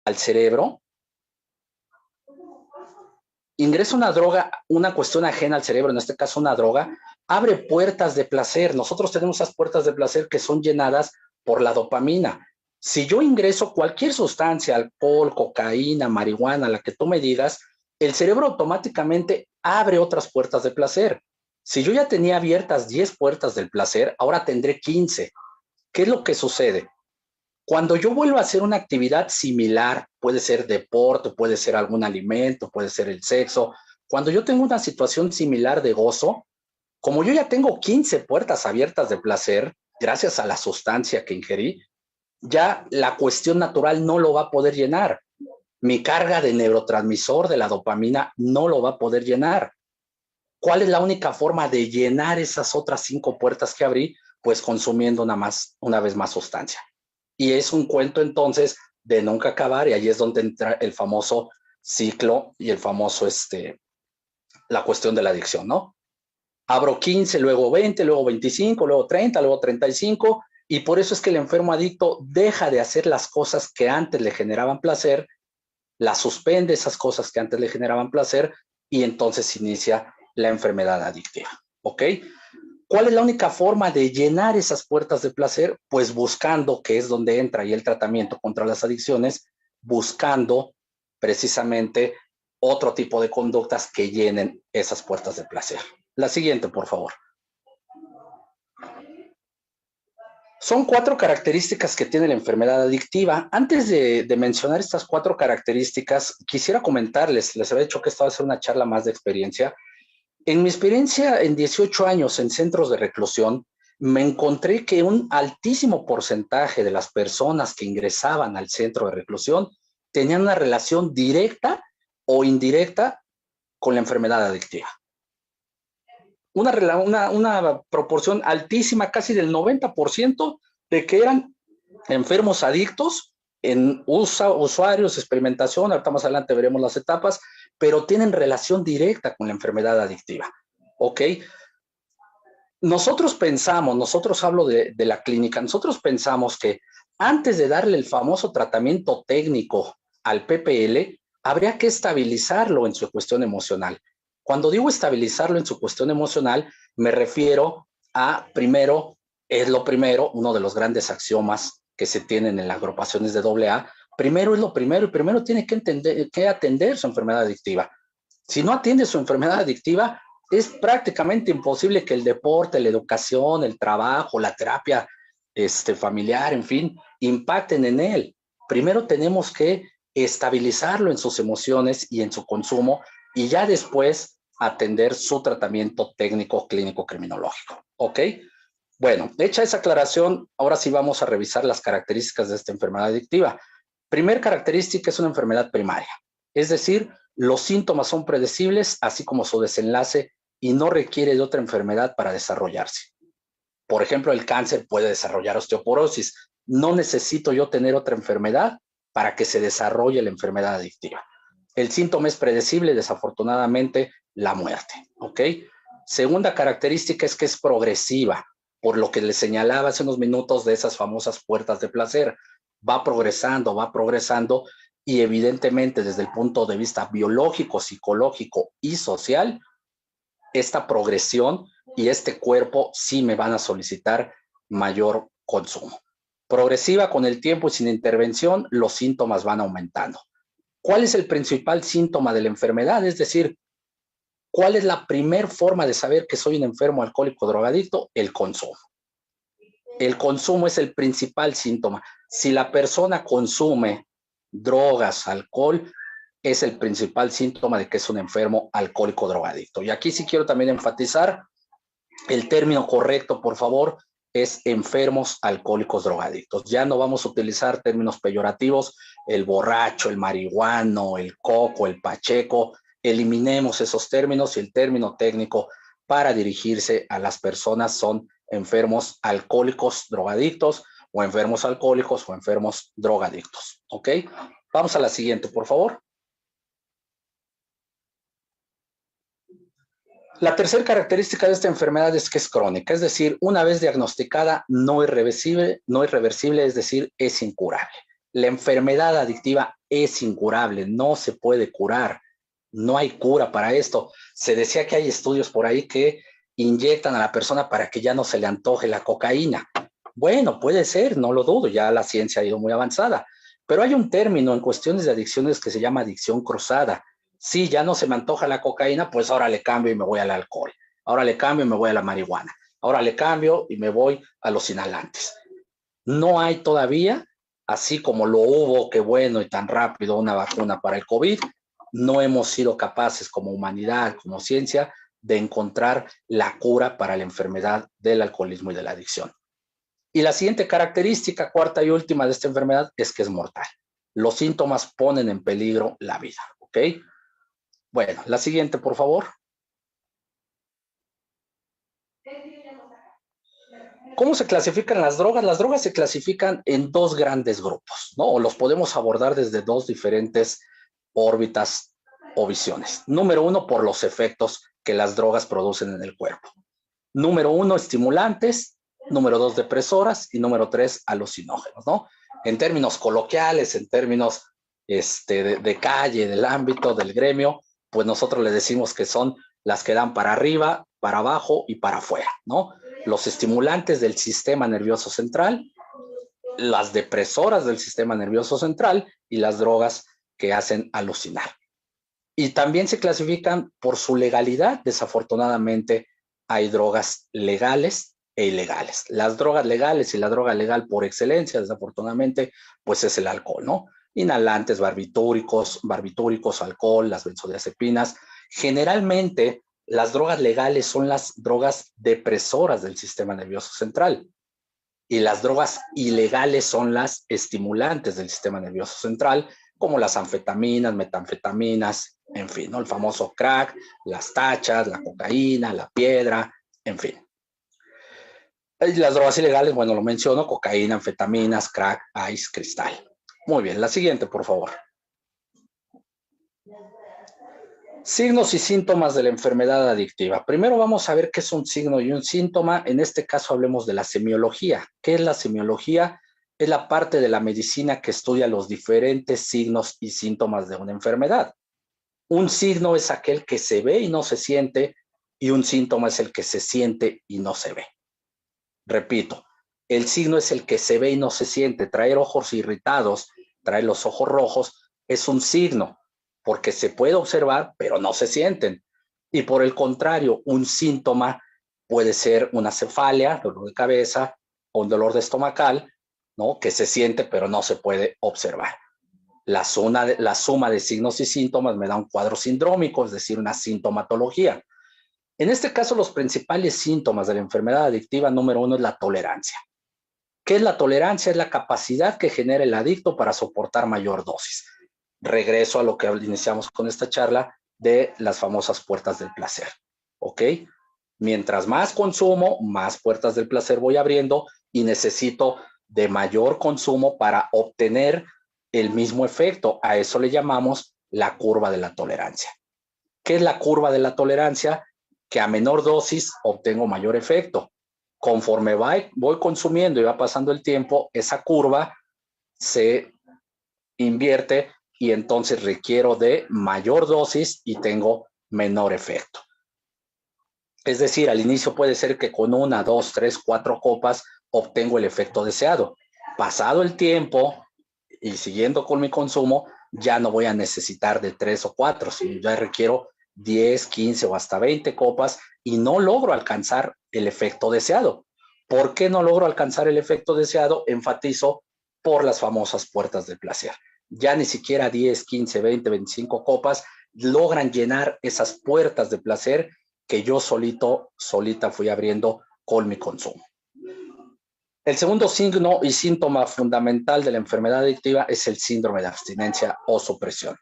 al cerebro, ingresa una droga, una cuestión ajena al cerebro, en este caso una droga, abre puertas de placer. Nosotros tenemos esas puertas de placer que son llenadas por la dopamina. Si yo ingreso cualquier sustancia, alcohol, cocaína, marihuana, la que tú me digas, el cerebro automáticamente abre otras puertas de placer. Si yo ya tenía abiertas 10 puertas del placer, ahora tendré 15. ¿Qué es lo que sucede? Cuando yo vuelvo a hacer una actividad similar, puede ser deporte, puede ser algún alimento, puede ser el sexo, cuando yo tengo una situación similar de gozo, como yo ya tengo 15 puertas abiertas de placer, gracias a la sustancia que ingerí, ya la cuestión natural no lo va a poder llenar. Mi carga de neurotransmisor de la dopamina no lo va a poder llenar. ¿Cuál es la única forma de llenar esas otras 5 puertas que abrí? Pues consumiendo una vez más sustancia. Y es un cuento entonces de nunca acabar, y ahí es donde entra el famoso ciclo y el famoso, la cuestión de la adicción, ¿no? Abro 15, luego 20, luego 25, luego 30, luego 35, y por eso es que el enfermo adicto deja de hacer las cosas que antes le generaban placer, las suspende esas cosas que antes le generaban placer, y entonces inicia la enfermedad adictiva, ¿ok? ¿Cuál es la única forma de llenar esas puertas de placer? Pues buscando, que es donde entra y el tratamiento contra las adicciones, buscando precisamente otro tipo de conductas que llenen esas puertas de placer. La siguiente, por favor. Son 4 características que tiene la enfermedad adictiva. Antes de mencionar estas 4 características, quisiera comentarles, les había dicho que esta va a ser una charla más de experiencia. En mi experiencia en 18 años en centros de reclusión, me encontré que un altísimo porcentaje de las personas que ingresaban al centro de reclusión tenían una relación directa o indirecta con la enfermedad adictiva. Una proporción altísima, casi del 90%, de que eran enfermos adictos, en usuarios, experimentación, ahorita más adelante veremos las etapas, pero tienen relación directa con la enfermedad adictiva, ¿ok? Nosotros hablo de la clínica, nosotros pensamos que antes de darle el famoso tratamiento técnico al PPL, habría que estabilizarlo en su cuestión emocional. Cuando digo estabilizarlo en su cuestión emocional, me refiero a, primero, es lo primero, uno de los grandes axiomas que se tienen en las agrupaciones de AA, primero es lo primero, y primero tiene que atender su enfermedad adictiva. Si no atiende su enfermedad adictiva, es prácticamente imposible que el deporte, la educación, el trabajo, la terapia familiar, en fin, impacten en él. Primero tenemos que estabilizarlo en sus emociones y en su consumo, y ya después atender su tratamiento técnico, clínico, criminológico. ¿Ok? Bueno, hecha esa aclaración, ahora sí vamos a revisar las características de esta enfermedad adictiva. Primer característica es una enfermedad primaria, es decir, los síntomas son predecibles, así como su desenlace, y no requiere de otra enfermedad para desarrollarse. Por ejemplo, el cáncer puede desarrollar osteoporosis. No necesito yo tener otra enfermedad para que se desarrolle la enfermedad adictiva. El síntoma es predecible, desafortunadamente, la muerte. ¿Ok? Segunda característica es que es progresiva, por lo que les señalaba hace unos minutos de esas famosas puertas de placer. Va progresando, y evidentemente desde el punto de vista biológico, psicológico y social, esta progresión y este cuerpo sí me van a solicitar mayor consumo. Progresiva, con el tiempo y sin intervención, los síntomas van aumentando. ¿Cuál es el principal síntoma de la enfermedad? Es decir, ¿cuál es la primer forma de saber que soy un enfermo alcohólico drogadicto? El consumo. El consumo es el principal síntoma. Si la persona consume drogas, alcohol, es el principal síntoma de que es un enfermo alcohólico drogadicto. Y aquí sí quiero también enfatizar, el término correcto, por favor, es enfermos alcohólicos drogadictos. Ya no vamos a utilizar términos peyorativos, el borracho, el marihuano, el coco, el pacheco. Eliminemos esos términos, y el término técnico para dirigirse a las personas son enfermos alcohólicos drogadictos, o enfermos alcohólicos, o enfermos drogadictos. ¿Ok? Vamos a la siguiente, por favor. La tercera característica de esta enfermedad es que es crónica, es decir, una vez diagnosticada no es reversible, es decir, es incurable. La enfermedad adictiva es incurable, no se puede curar, no hay cura para esto. Se decía que hay estudios por ahí que inyectan a la persona para que ya no se le antoje la cocaína. Bueno, puede ser, no lo dudo, ya la ciencia ha ido muy avanzada, pero hay un término en cuestiones de adicciones que se llama adicción cruzada. Sí, ya no se me antoja la cocaína, pues ahora le cambio y me voy al alcohol. Ahora le cambio y me voy a la marihuana. Ahora le cambio y me voy a los inhalantes. No hay todavía, así como lo hubo, qué bueno y tan rápido, una vacuna para el COVID, no hemos sido capaces como humanidad, como ciencia, de encontrar la cura para la enfermedad del alcoholismo y de la adicción. Y la siguiente característica, cuarta y última de esta enfermedad, es que es mortal. Los síntomas ponen en peligro la vida, ¿ok? Bueno, la siguiente, por favor. ¿Cómo se clasifican las drogas? Las drogas se clasifican en dos grandes grupos, ¿no? O los podemos abordar desde dos diferentes órbitas o visiones. Número uno, por los efectos que las drogas producen en el cuerpo. Número uno, estimulantes. Número dos, depresoras. Y número tres, alucinógenos, ¿no? En términos coloquiales, en términos de calle, del ámbito, del gremio, pues nosotros le decimos que son las que dan para arriba, para abajo y para afuera, ¿no? Los estimulantes del sistema nervioso central, las depresoras del sistema nervioso central y las drogas que hacen alucinar. Y también se clasifican por su legalidad. Desafortunadamente, hay drogas legales e ilegales. Las drogas legales y la droga legal por excelencia, desafortunadamente, pues es el alcohol, ¿no? Inhalantes, barbitúricos, alcohol, las benzodiazepinas. Generalmente, las drogas legales son las drogas depresoras del sistema nervioso central y las drogas ilegales son las estimulantes del sistema nervioso central, como las anfetaminas, metanfetaminas, en fin, ¿no? El famoso crack, las tachas, la cocaína, la piedra, en fin. Y las drogas ilegales, bueno, lo menciono, cocaína, anfetaminas, crack, ice, cristal. Muy bien, la siguiente, por favor. Signos y síntomas de la enfermedad adictiva. Primero vamos a ver qué es un signo y un síntoma. En este caso hablemos de la semiología. ¿Qué es la semiología? Es la parte de la medicina que estudia los diferentes signos y síntomas de una enfermedad. Un signo es aquel que se ve y no se siente, y un síntoma es el que se siente y no se ve. Repito, el signo es el que se ve y no se siente. Traer ojos irritados, traer los ojos rojos, es un signo, porque se puede observar, pero no se sienten. Y por el contrario, un síntoma puede ser una cefalia, dolor de cabeza, o un dolor de estomacal, ¿no? Que se siente, pero no se puede observar. La suma de signos y síntomas me da un cuadro sindrómico, es decir, una sintomatología. En este caso, los principales síntomas de la enfermedad adictiva número uno es la tolerancia. ¿Qué es la tolerancia? Es la capacidad que genera el adicto para soportar mayor dosis. Regreso a lo que iniciamos con esta charla de las famosas puertas del placer. ¿Ok? Mientras más consumo, más puertas del placer voy abriendo y necesito de mayor consumo para obtener el mismo efecto. A eso le llamamos la curva de la tolerancia. ¿Qué es la curva de la tolerancia? Que a menor dosis obtengo mayor efecto. Conforme voy consumiendo y va pasando el tiempo, esa curva se invierte y entonces requiero de mayor dosis y tengo menor efecto. Es decir, al inicio puede ser que con 1, 2, 3, 4 copas obtengo el efecto deseado. Pasado el tiempo y siguiendo con mi consumo, ya no voy a necesitar de 3 o 4, sino ya requiero 10, 15 o hasta 20 copas y no logro alcanzar el efecto deseado. ¿Por qué no logro alcanzar el efecto deseado? Enfatizo por las famosas puertas del placer. Ya ni siquiera 10, 15, 20, 25 copas logran llenar esas puertas de placer que yo solita fui abriendo con mi consumo. El segundo signo y síntoma fundamental de la enfermedad adictiva es el síndrome de abstinencia o supresión.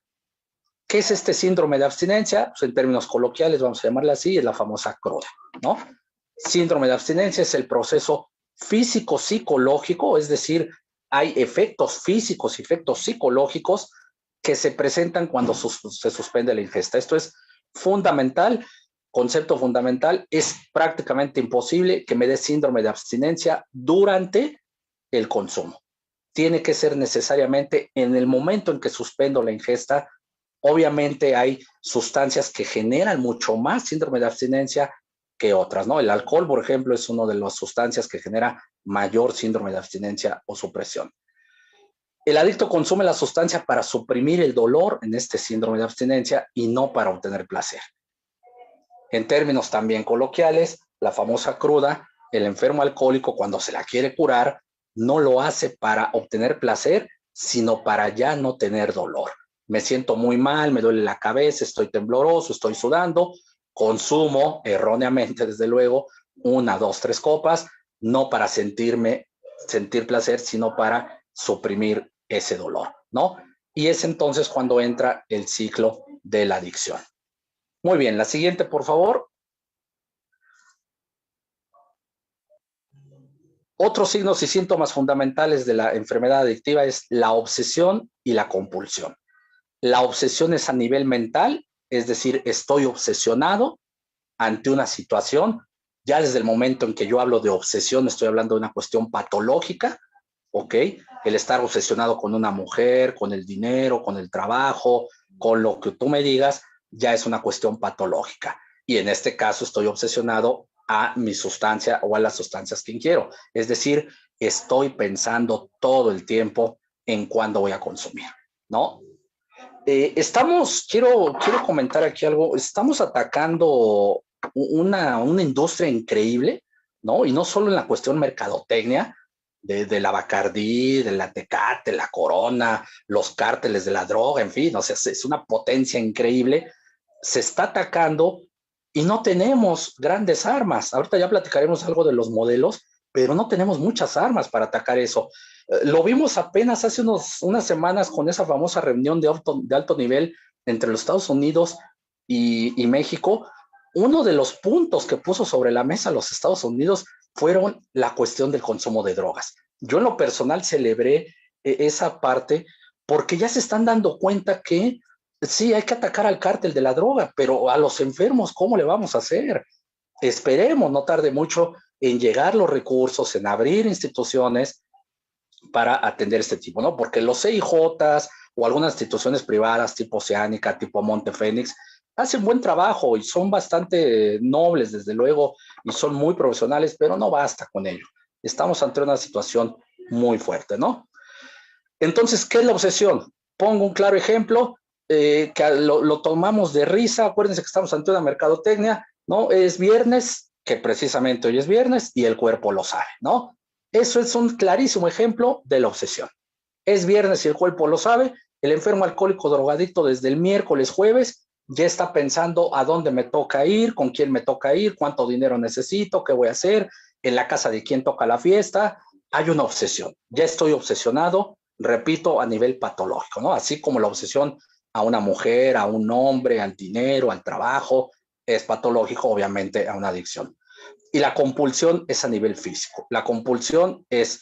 ¿Qué es este síndrome de abstinencia? Pues en términos coloquiales, vamos a llamarle así, es la famosa cruda, ¿no? Síndrome de abstinencia es el proceso físico-psicológico, es decir, hay efectos físicos y efectos psicológicos que se presentan cuando se suspende la ingesta. Esto es fundamental, concepto fundamental, es prácticamente imposible que me dé síndrome de abstinencia durante el consumo. tiene que ser necesariamente en el momento en que suspendo la ingesta. Obviamente hay sustancias que generan mucho más síndrome de abstinencia que otras, ¿no? El alcohol, por ejemplo, es una de las sustancias que genera mayor síndrome de abstinencia o supresión. El adicto consume la sustancia para suprimir el dolor en este síndrome de abstinencia y no para obtener placer. En términos también coloquiales, la famosa cruda, el enfermo alcohólico cuando se la quiere curar, no lo hace para obtener placer, sino para ya no tener dolor. Me siento muy mal, me duele la cabeza, estoy tembloroso, estoy sudando, consumo erróneamente, desde luego, 1, 2, 3 copas, no para sentir placer, sino para suprimir ese dolor, ¿no? Y es entonces cuando entra el ciclo de la adicción. Muy bien, la siguiente, por favor. Otros signos y síntomas fundamentales de la enfermedad adictiva es la obsesión y la compulsión. La obsesión es a nivel mental, es decir, estoy obsesionado ante una situación. Ya desde el momento en que yo hablo de obsesión, estoy hablando de una cuestión patológica, ¿ok? El estar obsesionado con una mujer, con el dinero, con el trabajo, con lo que tú me digas, ya es una cuestión patológica. Y en este caso estoy obsesionado a mi sustancia o a las sustancias que quiero. Es decir, estoy pensando todo el tiempo en cuándo voy a consumir, ¿no? Quiero comentar aquí algo, estamos atacando una industria increíble, ¿no? Y no solo en la cuestión mercadotecnia, de la Bacardí, de la Tecate, la Corona, los cárteles de la droga, en fin, o sea, es una potencia increíble, se está atacando y no tenemos grandes armas. Ahorita ya platicaremos algo de los modelos, pero no tenemos muchas armas para atacar eso. Lo vimos apenas hace unas semanas con esa famosa reunión de alto nivel entre los Estados Unidos y México. Uno de los puntos que puso sobre la mesa los Estados Unidos fueron la cuestión del consumo de drogas. Yo en lo personal celebré esa parte porque ya se están dando cuenta que sí, hay que atacar al cártel de la droga, pero a los enfermos, ¿cómo le vamos a hacer? Esperemos, no tarde mucho en llegar los recursos, en abrir instituciones para atender este tipo, ¿no? Porque los CIJs o algunas instituciones privadas tipo Oceánica, tipo Montefénix, hacen buen trabajo y son bastante nobles, desde luego, y son muy profesionales, pero no basta con ello. Estamos ante una situación muy fuerte, ¿no? Entonces, ¿qué es la obsesión? Pongo un claro ejemplo, que lo tomamos de risa. Acuérdense que estamos ante una mercadotecnia, ¿no? Es viernes, que precisamente hoy es viernes, y el cuerpo lo sabe, ¿no? Eso es un clarísimo ejemplo de la obsesión. Es viernes y el cuerpo lo sabe. El enfermo alcohólico drogadicto desde el miércoles, jueves, ya está pensando a dónde me toca ir, con quién me toca ir, cuánto dinero necesito, qué voy a hacer, en la casa de quién toca la fiesta. Hay una obsesión. Ya estoy obsesionado, repito, a nivel patológico, ¿no? Así como la obsesión a una mujer, a un hombre, al dinero, al trabajo, es patológico, obviamente, a una adicción. Y la compulsión es a nivel físico. La compulsión es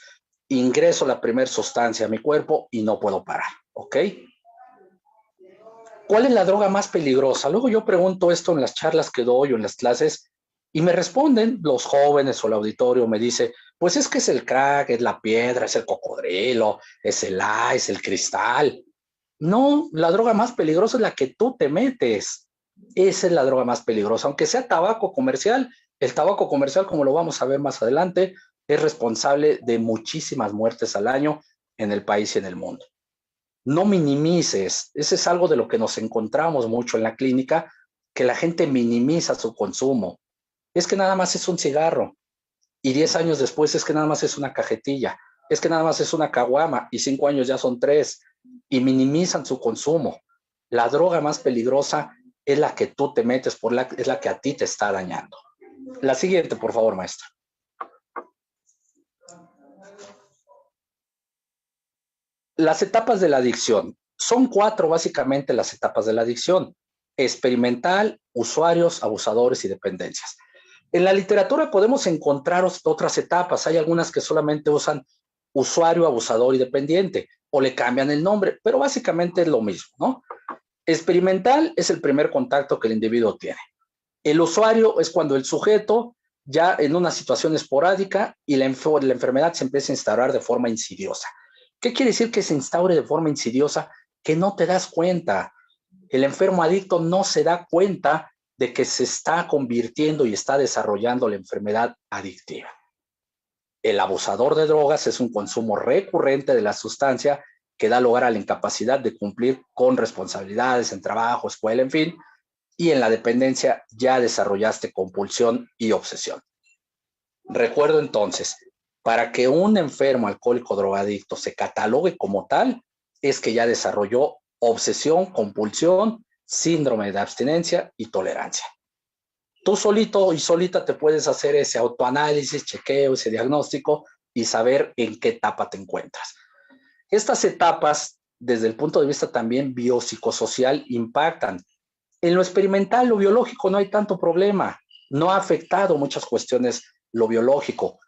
ingreso la primera sustancia a mi cuerpo y no puedo parar, ¿ok? ¿Cuál es la droga más peligrosa? Luego yo pregunto esto en las charlas que doy o en las clases y me responden los jóvenes o el auditorio, me dice, pues es que es el crack, es la piedra, es el cocodrilo, es el ice, el cristal. No, la droga más peligrosa es la que tú te metes. Esa es la droga más peligrosa, aunque sea tabaco comercial. El tabaco comercial, como lo vamos a ver más adelante, es responsable de muchísimas muertes al año en el país y en el mundo. No minimices, ese es algo de lo que nos encontramos mucho en la clínica, que la gente minimiza su consumo. Es que nada más es un cigarro y 10 años después es que nada más es una cajetilla, es que nada más es una caguama y 5 años ya son 3 y minimizan su consumo. La droga más peligrosa es la que tú te metes, es la que a ti te está dañando. La siguiente, por favor, maestra. Las etapas de la adicción. Son 4 básicamente las etapas de la adicción: experimental, usuarios, abusadores y dependencias. En la literatura podemos encontrar otras etapas. Hay algunas que solamente usan usuario, abusador y dependiente, o le cambian el nombre, pero básicamente es lo mismo, ¿no? Experimental es el primer contacto que el individuo tiene. El usuario es cuando el sujeto ya en una situación esporádica y la enfermedad se empieza a instaurar de forma insidiosa. ¿Qué quiere decir que se instaure de forma insidiosa? Que no te das cuenta. El enfermo adicto no se da cuenta de que se está convirtiendo y está desarrollando la enfermedad adictiva. El abusador de drogas es un consumo recurrente de la sustancia que da lugar a la incapacidad de cumplir con responsabilidades en trabajo, escuela, en fin, y en la dependencia ya desarrollaste compulsión y obsesión. Recuerdo entonces, para que un enfermo alcohólico drogadicto se catalogue como tal, es que ya desarrolló obsesión, compulsión, síndrome de abstinencia y tolerancia. Tú solito y solita te puedes hacer ese autoanálisis, chequeo, ese diagnóstico y saber en qué etapa te encuentras. Estas etapas, desde el punto de vista también biopsicosocial, impactan. En lo experimental, lo biológico, no hay tanto problema. No ha afectado muchas cuestiones lo biológico.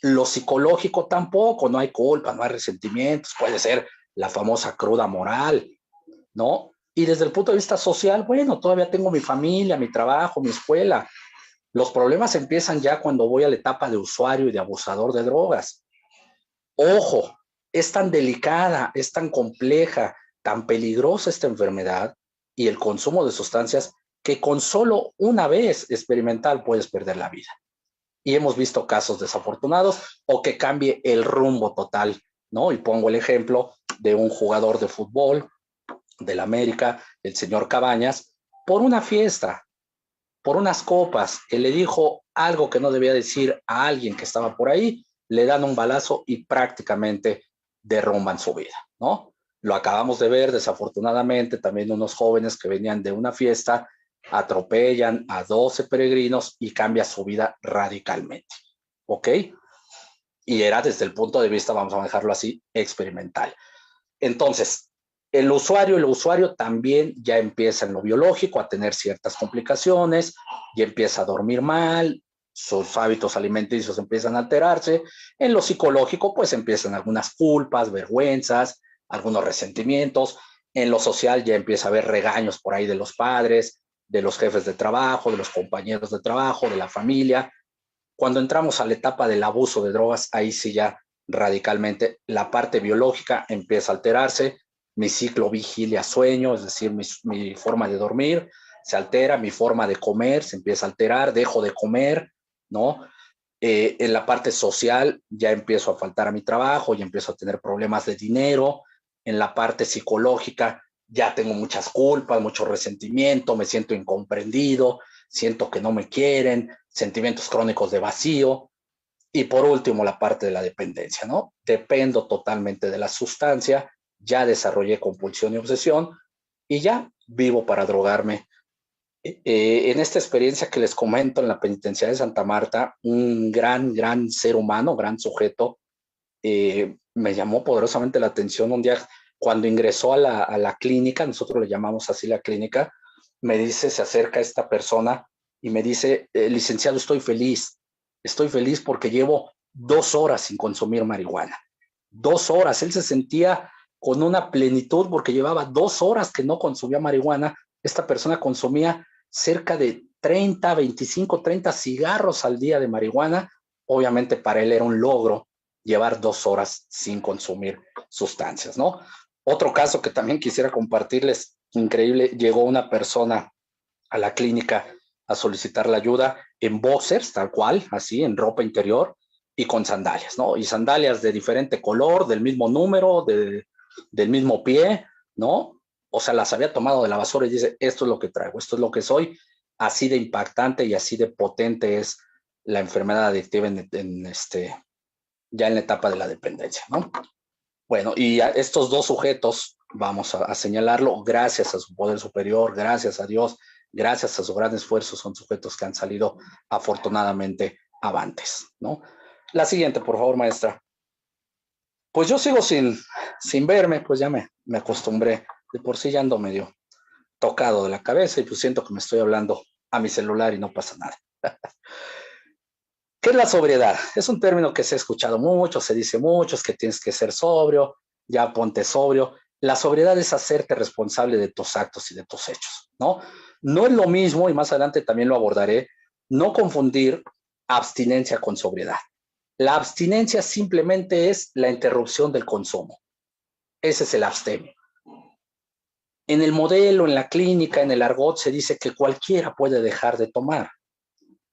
Lo psicológico tampoco, no hay culpa, no hay resentimientos, puede ser la famosa cruda moral, ¿no? Y desde el punto de vista social, bueno, todavía tengo mi familia, mi trabajo, mi escuela. Los problemas empiezan ya cuando voy a la etapa de usuario y de abusador de drogas. Ojo, es tan delicada, es tan compleja, tan peligrosa esta enfermedad y el consumo de sustancias que con solo una vez experimental puedes perder la vida. Y hemos visto casos desafortunados o que cambie el rumbo total, ¿no? Y pongo el ejemplo de un jugador de fútbol del América, el señor Cabañas, por una fiesta, por unas copas, que le dijo algo que no debía decir a alguien que estaba por ahí, le dan un balazo y prácticamente derrumban su vida, ¿no? Lo acabamos de ver, desafortunadamente, también unos jóvenes que venían de una fiesta atropellan a 12 peregrinos y cambia su vida radicalmente, ¿ok? Y era desde el punto de vista, vamos a dejarlo así, experimental. Entonces, el usuario también ya empieza en lo biológico a tener ciertas complicaciones, y empieza a dormir mal, sus hábitos alimenticios empiezan a alterarse. En lo psicológico, pues empiezan algunas culpas, vergüenzas, algunos resentimientos. En lo social ya empieza a haber regaños por ahí de los padres, de los jefes de trabajo, de los compañeros de trabajo, de la familia. Cuando entramos a la etapa del abuso de drogas, ahí sí ya radicalmente la parte biológica empieza a alterarse, mi ciclo vigilia-sueño, es decir, mi forma de dormir se altera, mi forma de comer se empieza a alterar, dejo de comer, ¿no? En la parte social ya empiezo a faltar a mi trabajo, ya empiezo a tener problemas de dinero. En la parte psicológica ya tengo muchas culpas, mucho resentimiento, me siento incomprendido, siento que no me quieren, sentimientos crónicos de vacío. Y por último, la parte de la dependencia, ¿no? Dependo totalmente de la sustancia, ya desarrollé compulsión y obsesión y ya vivo para drogarme. En esta experiencia que les comento en la penitenciaria de Santa Marta, un gran ser humano, gran sujeto, me llamó poderosamente la atención un día cuando ingresó a la clínica, nosotros le llamamos así la clínica, me dice, se acerca esta persona y me dice, licenciado, estoy feliz porque llevo 2 horas sin consumir marihuana. 2 horas, él se sentía con una plenitud porque llevaba 2 horas que no consumía marihuana. Esta persona consumía cerca de 30, 25, 30 cigarros al día de marihuana. Obviamente para él era un logro llevar 2 horas sin consumir sustancias, ¿no? Otro caso que también quisiera compartirles, increíble, llegó una persona a la clínica a solicitar la ayuda en boxers, tal cual, así, en ropa interior y con sandalias, ¿no? Y sandalias de diferente color, del mismo número, del mismo pie, ¿no? O sea, las había tomado de la basura y dice, esto es lo que traigo, esto es lo que soy. Así de impactante y así de potente es la enfermedad adictiva ya en la etapa de la dependencia, ¿no? Bueno, y a estos dos sujetos, vamos a señalarlo, gracias a su poder superior, gracias a Dios, gracias a su gran esfuerzo, son sujetos que han salido afortunadamente avantes, ¿no? La siguiente, por favor, maestra. Pues yo sigo sin verme, pues ya me acostumbré. De por sí ya ando medio tocado de la cabeza y pues siento que me estoy hablando a mi celular y no pasa nada. ¿Qué es la sobriedad? Es un término que se ha escuchado mucho, se dice mucho, es que tienes que ser sobrio, ya ponte sobrio. La sobriedad es hacerte responsable de tus actos y de tus hechos, ¿no? No es lo mismo, y más adelante también lo abordaré, no confundir abstinencia con sobriedad. La abstinencia simplemente es la interrupción del consumo. Ese es el abstemio. En el modelo, en la clínica, en el argot, se dice que cualquiera puede dejar de tomar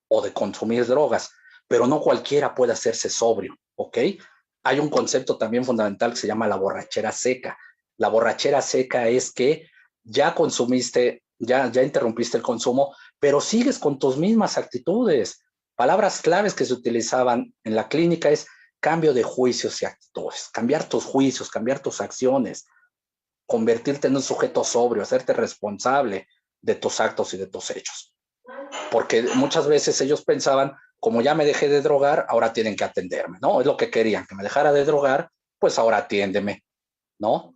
o de consumir drogas, pero no cualquiera puede hacerse sobrio, ¿ok? Hay un concepto también fundamental que se llama la borrachera seca. La borrachera seca es que ya consumiste, ya interrumpiste el consumo, pero sigues con tus mismas actitudes. Palabras claves que se utilizaban en la clínica es cambio de juicios y actitudes, cambiar tus juicios, cambiar tus acciones, convertirte en un sujeto sobrio, hacerte responsable de tus actos y de tus hechos. Porque muchas veces ellos pensaban, como ya me dejé de drogar, ahora tienen que atenderme, ¿no? Es lo que querían, que me dejara de drogar, pues ahora atiéndeme, ¿no?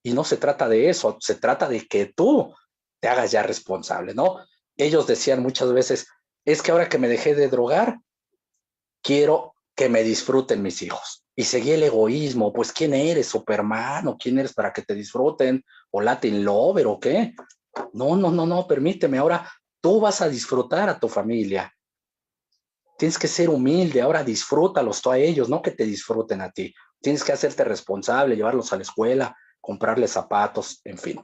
Y no se trata de eso, se trata de que tú te hagas ya responsable, ¿no? Ellos decían muchas veces, es que ahora que me dejé de drogar, quiero que me disfruten mis hijos. Y seguí el egoísmo, pues ¿quién eres, Superman? ¿O quién eres para que te disfruten? ¿O Latin Lover o qué? No, permíteme, ahora tú vas a disfrutar a tu familia. Tienes que ser humilde, ahora disfrútalos tú a ellos, no que te disfruten a ti. Tienes que hacerte responsable, llevarlos a la escuela, comprarles zapatos, en fin.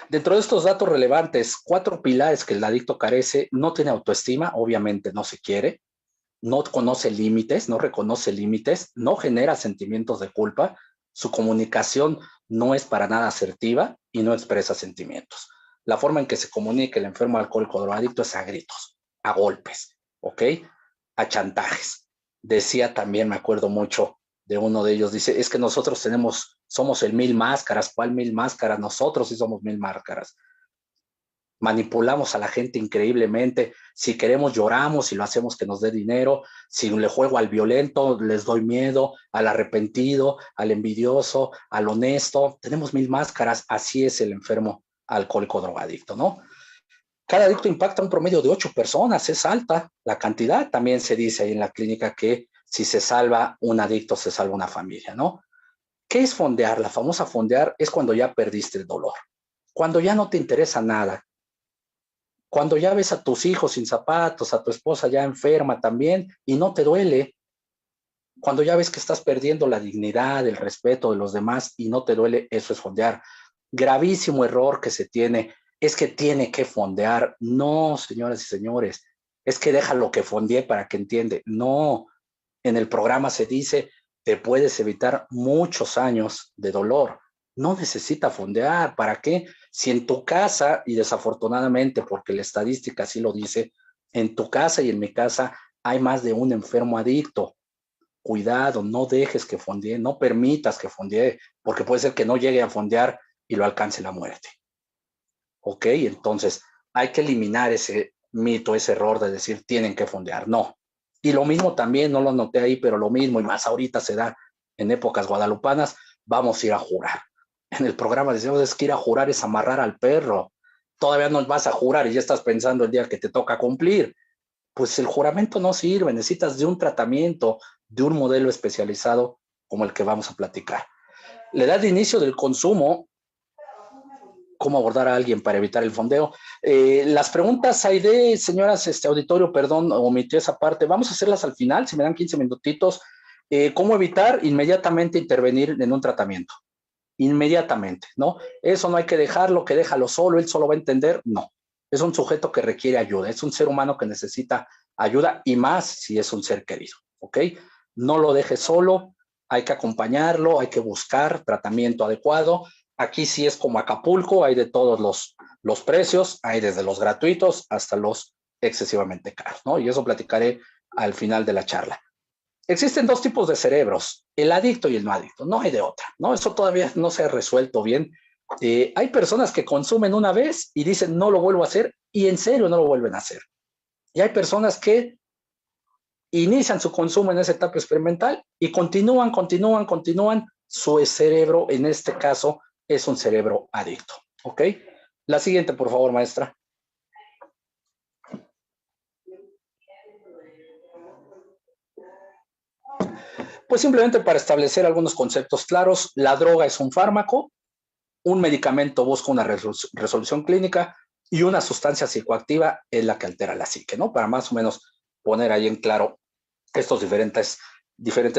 Dentro de estos datos relevantes, 4 pilares que el adicto carece: no tiene autoestima, obviamente no se quiere, no conoce límites, no reconoce límites, no genera sentimientos de culpa, su comunicación no es para nada asertiva y no expresa sentimientos. La forma en que se comunica el enfermo alcohólico drogadicto es a gritos, a golpes, ¿ok? A chantajes. Decía también, me acuerdo mucho de uno de ellos, dice, es que nosotros somos el 1000 máscaras. ¿Cuál 1000 máscaras? Nosotros sí somos 1000 máscaras. Manipulamos a la gente increíblemente. Si queremos, lloramos y lo hacemos que nos dé dinero. Si le juego al violento, les doy miedo, al arrepentido, al envidioso, al honesto. Tenemos 1000 máscaras. Así es el enfermo alcohólico drogadicto, ¿no? Cada adicto impacta un promedio de 8 personas. Es alta la cantidad. También se dice ahí en la clínica que si se salva un adicto, se salva una familia, ¿no? ¿Qué es fondear? La famosa fondear es cuando ya perdiste el dolor, cuando ya no te interesa nada, cuando ya ves a tus hijos sin zapatos, a tu esposa ya enferma también y no te duele, cuando ya ves que estás perdiendo la dignidad, el respeto de los demás y no te duele, eso es fondear. Gravísimo error que se tiene es que tiene que fondear. No, señoras y señores, es que déjalo que fondee para que entiende. No, en el programa se dice, te puedes evitar muchos años de dolor. No necesita fondear. ¿Para qué? Si en tu casa, y desafortunadamente, porque la estadística así lo dice, en tu casa y en mi casa hay más de un enfermo adicto. Cuidado, no dejes que fondee, no permitas que fondee, porque puede ser que no llegue a fondear y lo alcance la muerte. ¿Ok? Entonces, hay que eliminar ese mito, ese error de decir tienen que fondear. No. Y lo mismo también, no lo noté ahí, pero lo mismo, y más ahorita se da en épocas guadalupanas, vamos a ir a jurar. En el programa decimos, es que ir a jurar es amarrar al perro. Todavía no vas a jurar y ya estás pensando el día que te toca cumplir. Pues el juramento no sirve, necesitas de un tratamiento, de un modelo especializado como el que vamos a platicar. La edad de inicio del consumo, cómo abordar a alguien para evitar el fondeo. Las preguntas, Aide, señoras, auditorio, perdón, omití esa parte, vamos a hacerlas al final, si me dan 15 minutitos. ¿Cómo evitar inmediatamente intervenir en un tratamiento? Inmediatamente, ¿no? Eso no hay que dejarlo, que déjalo solo, él solo va a entender, no. Es un sujeto que requiere ayuda, es un ser humano que necesita ayuda y más si es un ser querido, ¿ok? No lo dejes solo, hay que acompañarlo, hay que buscar tratamiento adecuado. Aquí sí es como Acapulco, hay de todos los precios, hay desde los gratuitos hasta los excesivamente caros, ¿no? Y eso platicaré al final de la charla. Existen 2 tipos de cerebros, el adicto y el no adicto, no hay de otra, ¿no? Eso todavía no se ha resuelto bien. Hay personas que consumen una vez y dicen no lo vuelvo a hacer y en serio no lo vuelven a hacer. Y hay personas que inician su consumo en esa etapa experimental y continúan. Su cerebro, en este caso, es un cerebro adicto, ¿ok? La siguiente, por favor, maestra. Pues simplemente para establecer algunos conceptos claros, la droga es un fármaco, un medicamento busca una resolución clínica y una sustancia psicoactiva es la que altera la psique, ¿no? Para más o menos poner ahí en claro estos diferentes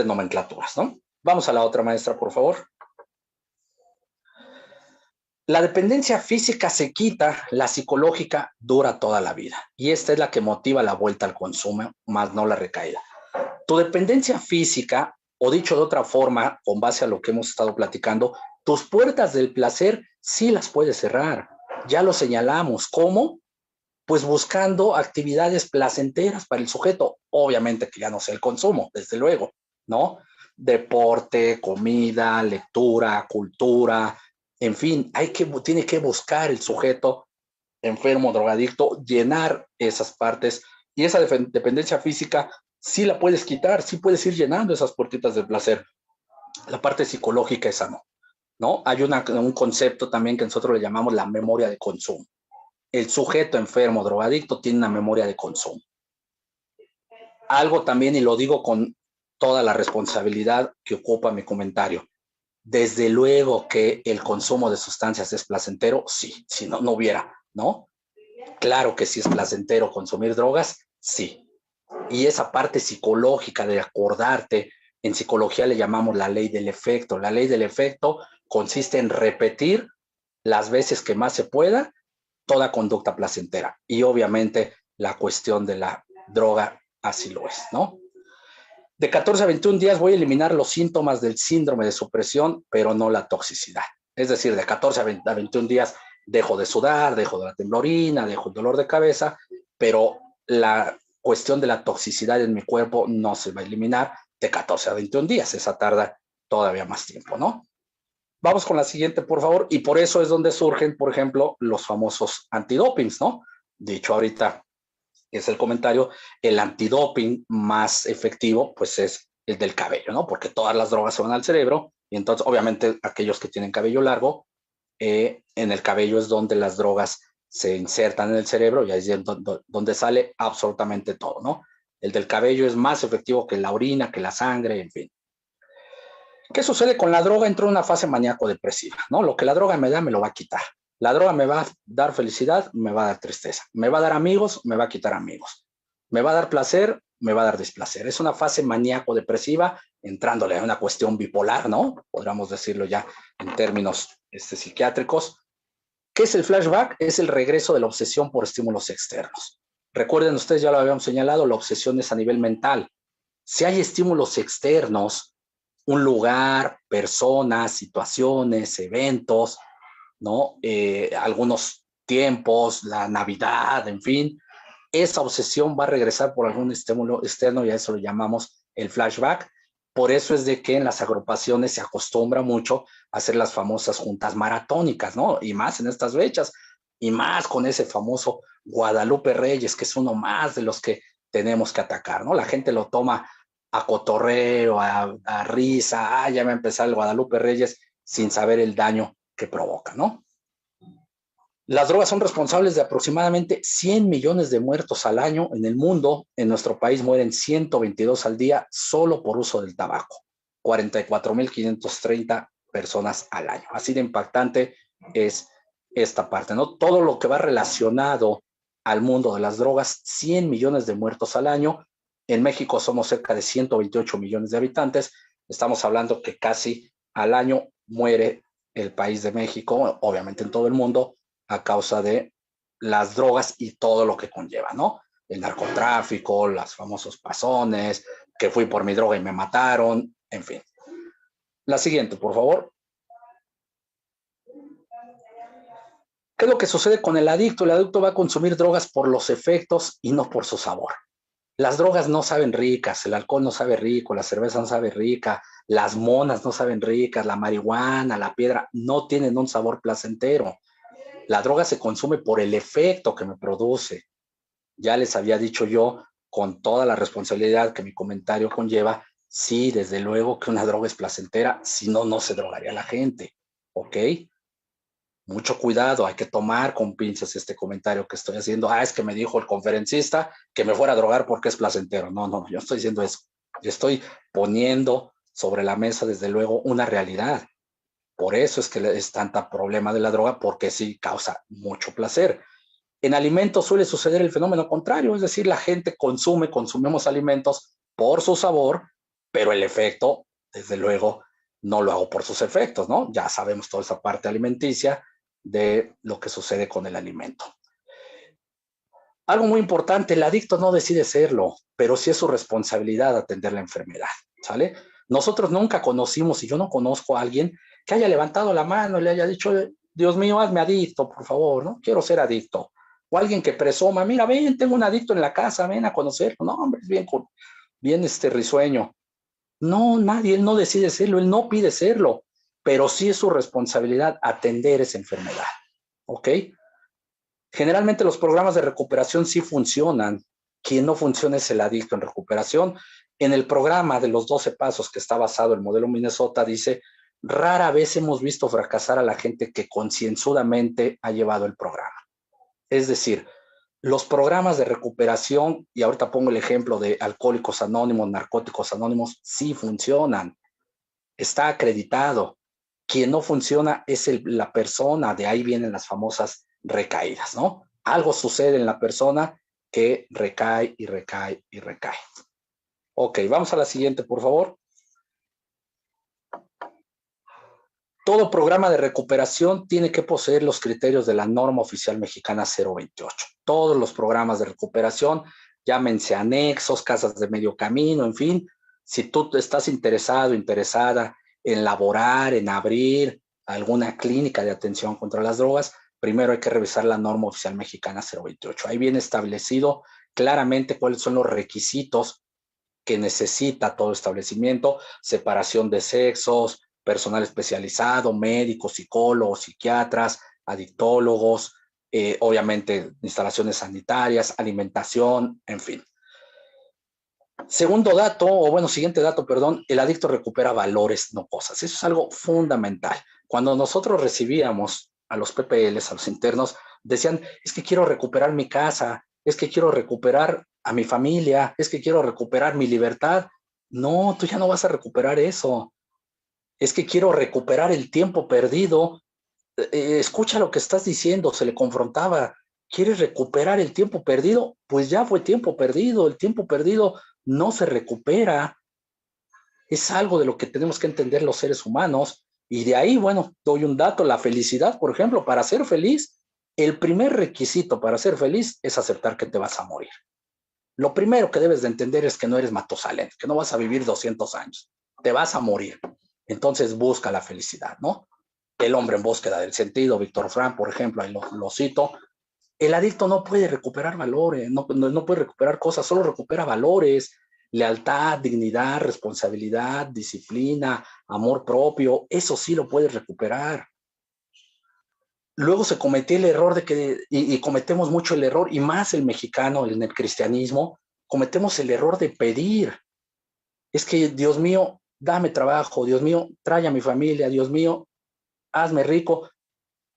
nomenclaturas, ¿no? Vamos a la otra, maestra, por favor. La dependencia física se quita, la psicológica dura toda la vida. Y esta es la que motiva la vuelta al consumo, más no la recaída. Tu dependencia física, o dicho de otra forma, con base a lo que hemos estado platicando, tus puertas del placer sí las puedes cerrar. Ya lo señalamos. ¿Cómo? Pues buscando actividades placenteras para el sujeto. Obviamente que ya no sea el consumo, desde luego, ¿no? Deporte, comida, lectura, cultura, en fin, tiene que buscar el sujeto enfermo, drogadicto, llenar esas partes y esa dependencia física sí la puedes quitar, sí puedes ir llenando esas puertitas de placer. La parte psicológica esa ¿no? Hay un concepto también que nosotros le llamamos la memoria de consumo. El sujeto enfermo, drogadicto, tiene una memoria de consumo. Algo también, y lo digo con toda la responsabilidad que ocupa mi comentario, desde luego que el consumo de sustancias es placentero, sí, si no, no hubiera, ¿no? Claro que sí es placentero consumir drogas, sí. Y esa parte psicológica de acordarte, en psicología le llamamos la ley del efecto. La ley del efecto consiste en repetir las veces que más se pueda toda conducta placentera. Y obviamente la cuestión de la droga así lo es, ¿no? De 14 a 21 días voy a eliminar los síntomas del síndrome de supresión, pero no la toxicidad. Es decir, de 14 a 21 días dejo de sudar, dejo de la temblorina, dejo el dolor de cabeza, pero la cuestión de la toxicidad en mi cuerpo no se va a eliminar de 14 a 21 días. Esa tarda todavía más tiempo, ¿no? Vamos con la siguiente, por favor. Y por eso es donde surgen, por ejemplo, los famosos antidopings, ¿no? Dicho ahorita es el comentario, el antidoping más efectivo, pues es el del cabello, ¿no? Porque todas las drogas se van al cerebro y entonces, obviamente, aquellos que tienen cabello largo, en el cabello es donde las drogas se insertan en el cerebro y ahí es donde sale absolutamente todo, ¿no? El del cabello es más efectivo que la orina, que la sangre, en fin. ¿Qué sucede con la droga? Entró en una fase maníaco-depresiva, ¿no? Lo que la droga me da, me lo va a quitar. La droga me va a dar felicidad, me va a dar tristeza. Me va a dar amigos, me va a quitar amigos. Me va a dar placer, me va a dar displacer. Es una fase maníaco-depresiva, entrándole a una cuestión bipolar, ¿no? Podríamos decirlo ya en términos psiquiátricos. ¿Qué es el flashback? Es el regreso de la obsesión por estímulos externos. Recuerden ustedes, ya lo habíamos señalado, la obsesión es a nivel mental. Si hay estímulos externos, un lugar, personas, situaciones, eventos, ¿no? Algunos tiempos, la Navidad, en fin, esa obsesión va a regresar por algún estímulo externo y a eso lo llamamos el flashback. Por eso es de que en las agrupaciones se acostumbra mucho a hacer las famosas juntas maratónicas, ¿no? Y más en estas fechas, y más con ese famoso Guadalupe Reyes, que es uno más de los que tenemos que atacar, ¿no? La gente lo toma a cotorreo, a risa, ya va a empezar el Guadalupe Reyes sin saber el daño que provoca, ¿no? Las drogas son responsables de aproximadamente 100 millones de muertos al año en el mundo. En nuestro país mueren 122 al día solo por uso del tabaco. 44.530 personas al año. Así de impactante es esta parte, ¿no? Todo lo que va relacionado al mundo de las drogas, 100 millones de muertos al año. En México somos cerca de 128 millones de habitantes. Estamos hablando que casi al año muere el país de México, obviamente en todo el mundo, a causa de las drogas y todo lo que conlleva, ¿no? El narcotráfico, los famosos pasones, que fui por mi droga y me mataron, en fin. La siguiente, por favor. ¿Qué es lo que sucede con el adicto? El adicto va a consumir drogas por los efectos y no por su sabor. Las drogas no saben ricas, el alcohol no sabe rico, la cerveza no sabe rica, las monas no saben ricas, la marihuana, la piedra, no tienen un sabor placentero. La droga se consume por el efecto que me produce. Ya les había dicho yo, con toda la responsabilidad que mi comentario conlleva, sí, desde luego que una droga es placentera, si no, no se drogaría la gente, ¿ok? Mucho cuidado, hay que tomar con pinzas este comentario que estoy haciendo. Es que me dijo el conferencista que me fuera a drogar porque es placentero. No, no, yo estoy diciendo eso. Yo estoy poniendo sobre la mesa, desde luego, una realidad. Por eso es que es tanta problema de la droga, porque sí causa mucho placer. En alimentos suele suceder el fenómeno contrario, es decir, la gente consumimos alimentos por su sabor, pero el efecto, desde luego, no lo hago por sus efectos, ¿no? Ya sabemos toda esa parte alimenticia, de lo que sucede con el alimento. Algo muy importante, el adicto no decide serlo, pero sí es su responsabilidad atender la enfermedad, ¿sale? Nosotros nunca conocimos, y yo no conozco a alguien que haya levantado la mano y le haya dicho, Dios mío, hazme adicto, por favor, ¿no? Quiero ser adicto. O alguien que presuma, mira, ven, tengo un adicto en la casa, ven a conocerlo. No, hombre, es bien risueño. No, nadie, él no decide serlo, él no pide serlo, pero sí es su responsabilidad atender esa enfermedad, ¿ok? Generalmente los programas de recuperación sí funcionan. Quien no funciona es el adicto en recuperación. En el programa de los 12 pasos que está basado en el modelo Minnesota dice, rara vez hemos visto fracasar a la gente que concienzudamente ha llevado el programa. Es decir, los programas de recuperación, y ahorita pongo el ejemplo de Alcohólicos Anónimos, Narcóticos Anónimos, sí funcionan. Está acreditado. Quien no funciona es la persona, de ahí vienen las famosas recaídas, ¿no? Algo sucede en la persona que recae y recae y recae. Ok, vamos a la siguiente, por favor. Todo programa de recuperación tiene que poseer los criterios de la norma oficial mexicana 028. Todos los programas de recuperación, llámense anexos, casas de medio camino, en fin, si tú estás interesado, interesada en laborar, en abrir alguna clínica de atención contra las drogas, primero hay que revisar la norma oficial mexicana 028. Ahí viene establecido claramente cuáles son los requisitos que necesita todo establecimiento, separación de sexos, personal especializado, médicos, psicólogos, psiquiatras, adictólogos, obviamente instalaciones sanitarias, alimentación, en fin. Segundo dato, o bueno, siguiente dato, perdón, el adicto recupera valores, no cosas. Eso es algo fundamental. Cuando nosotros recibíamos a los PPLs, a los internos, decían, es que quiero recuperar mi casa, es que quiero recuperar a mi familia, es que quiero recuperar mi libertad. No, tú ya no vas a recuperar eso. Es que quiero recuperar el tiempo perdido. Escucha lo que estás diciendo, se le confrontaba. ¿Quieres recuperar el tiempo perdido? Pues ya fue tiempo perdido. El tiempo perdido no se recupera. Es algo de lo que tenemos que entender los seres humanos. Y de ahí, bueno, doy un dato, la felicidad, por ejemplo, para ser feliz, el primer requisito para ser feliz es aceptar que te vas a morir. Lo primero que debes de entender es que no eres Matusalén, que no vas a vivir 200 años, te vas a morir. Entonces busca la felicidad, ¿no? El hombre en búsqueda del sentido, Víctor Frank, por ejemplo, ahí lo cito. El adicto no puede recuperar valores, no puede recuperar cosas, solo recupera valores, lealtad, dignidad, responsabilidad, disciplina, amor propio, eso sí lo puede recuperar. Luego se cometió el error de que, y cometemos mucho el error, y más el mexicano, en el cristianismo, cometemos el error de pedir. Es que, Dios mío, dame trabajo, Dios mío, trae a mi familia, Dios mío, hazme rico.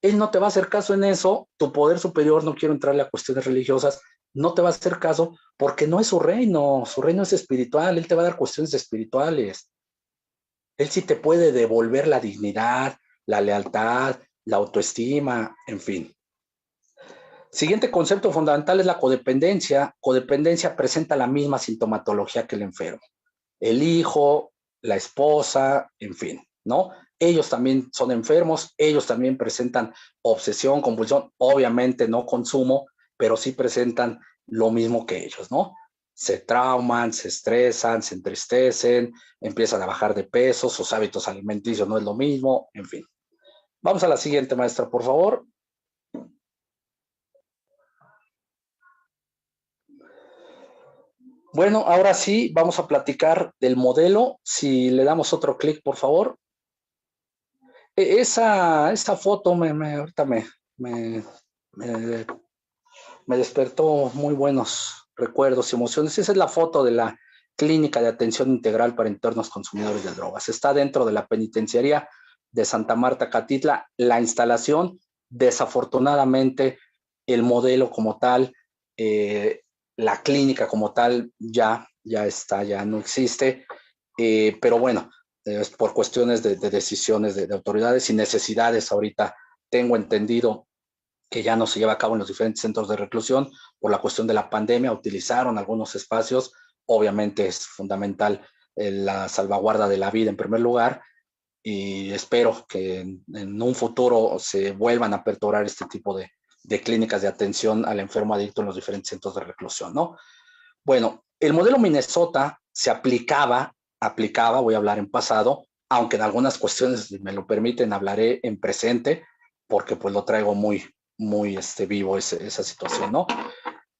Él no te va a hacer caso en eso, tu poder superior, no quiero entrarle a cuestiones religiosas, no te va a hacer caso porque no es su reino es espiritual, él te va a dar cuestiones espirituales. Él sí te puede devolver la dignidad, la lealtad, la autoestima, en fin. Siguiente concepto fundamental es la codependencia. Codependencia presenta la misma sintomatología que el enfermo. El hijo, la esposa, en fin, ¿no? Ellos también son enfermos, ellos también presentan obsesión, compulsión, obviamente no consumo, pero sí presentan lo mismo que ellos, ¿no? Se trauman, se estresan, se entristecen, empiezan a bajar de peso, sus hábitos alimenticios no es lo mismo, en fin. Vamos a la siguiente, maestra, por favor. Bueno, ahora sí, vamos a platicar del modelo. Si le damos otro clic, por favor. Esa foto ahorita me despertó muy buenos recuerdos y emociones. Esa es la foto de la Clínica de Atención Integral para Internos Consumidores de Drogas. Está dentro de la penitenciaría de Santa Marta, Catitla. La instalación, desafortunadamente, el modelo como tal, la clínica como tal, ya está, ya no existe. Pero bueno, es por cuestiones de decisiones de autoridades y necesidades. Ahorita tengo entendido que ya no se lleva a cabo en los diferentes centros de reclusión por la cuestión de la pandemia, utilizaron algunos espacios, obviamente es fundamental la salvaguarda de la vida en primer lugar, y espero que en un futuro se vuelvan a aperturar este tipo de clínicas de atención al enfermo adicto en los diferentes centros de reclusión, ¿no? Bueno, el modelo Minnesota se aplicaba, voy a hablar en pasado, aunque en algunas cuestiones, si me lo permiten, hablaré en presente, porque pues lo traigo muy vivo esa situación, ¿no?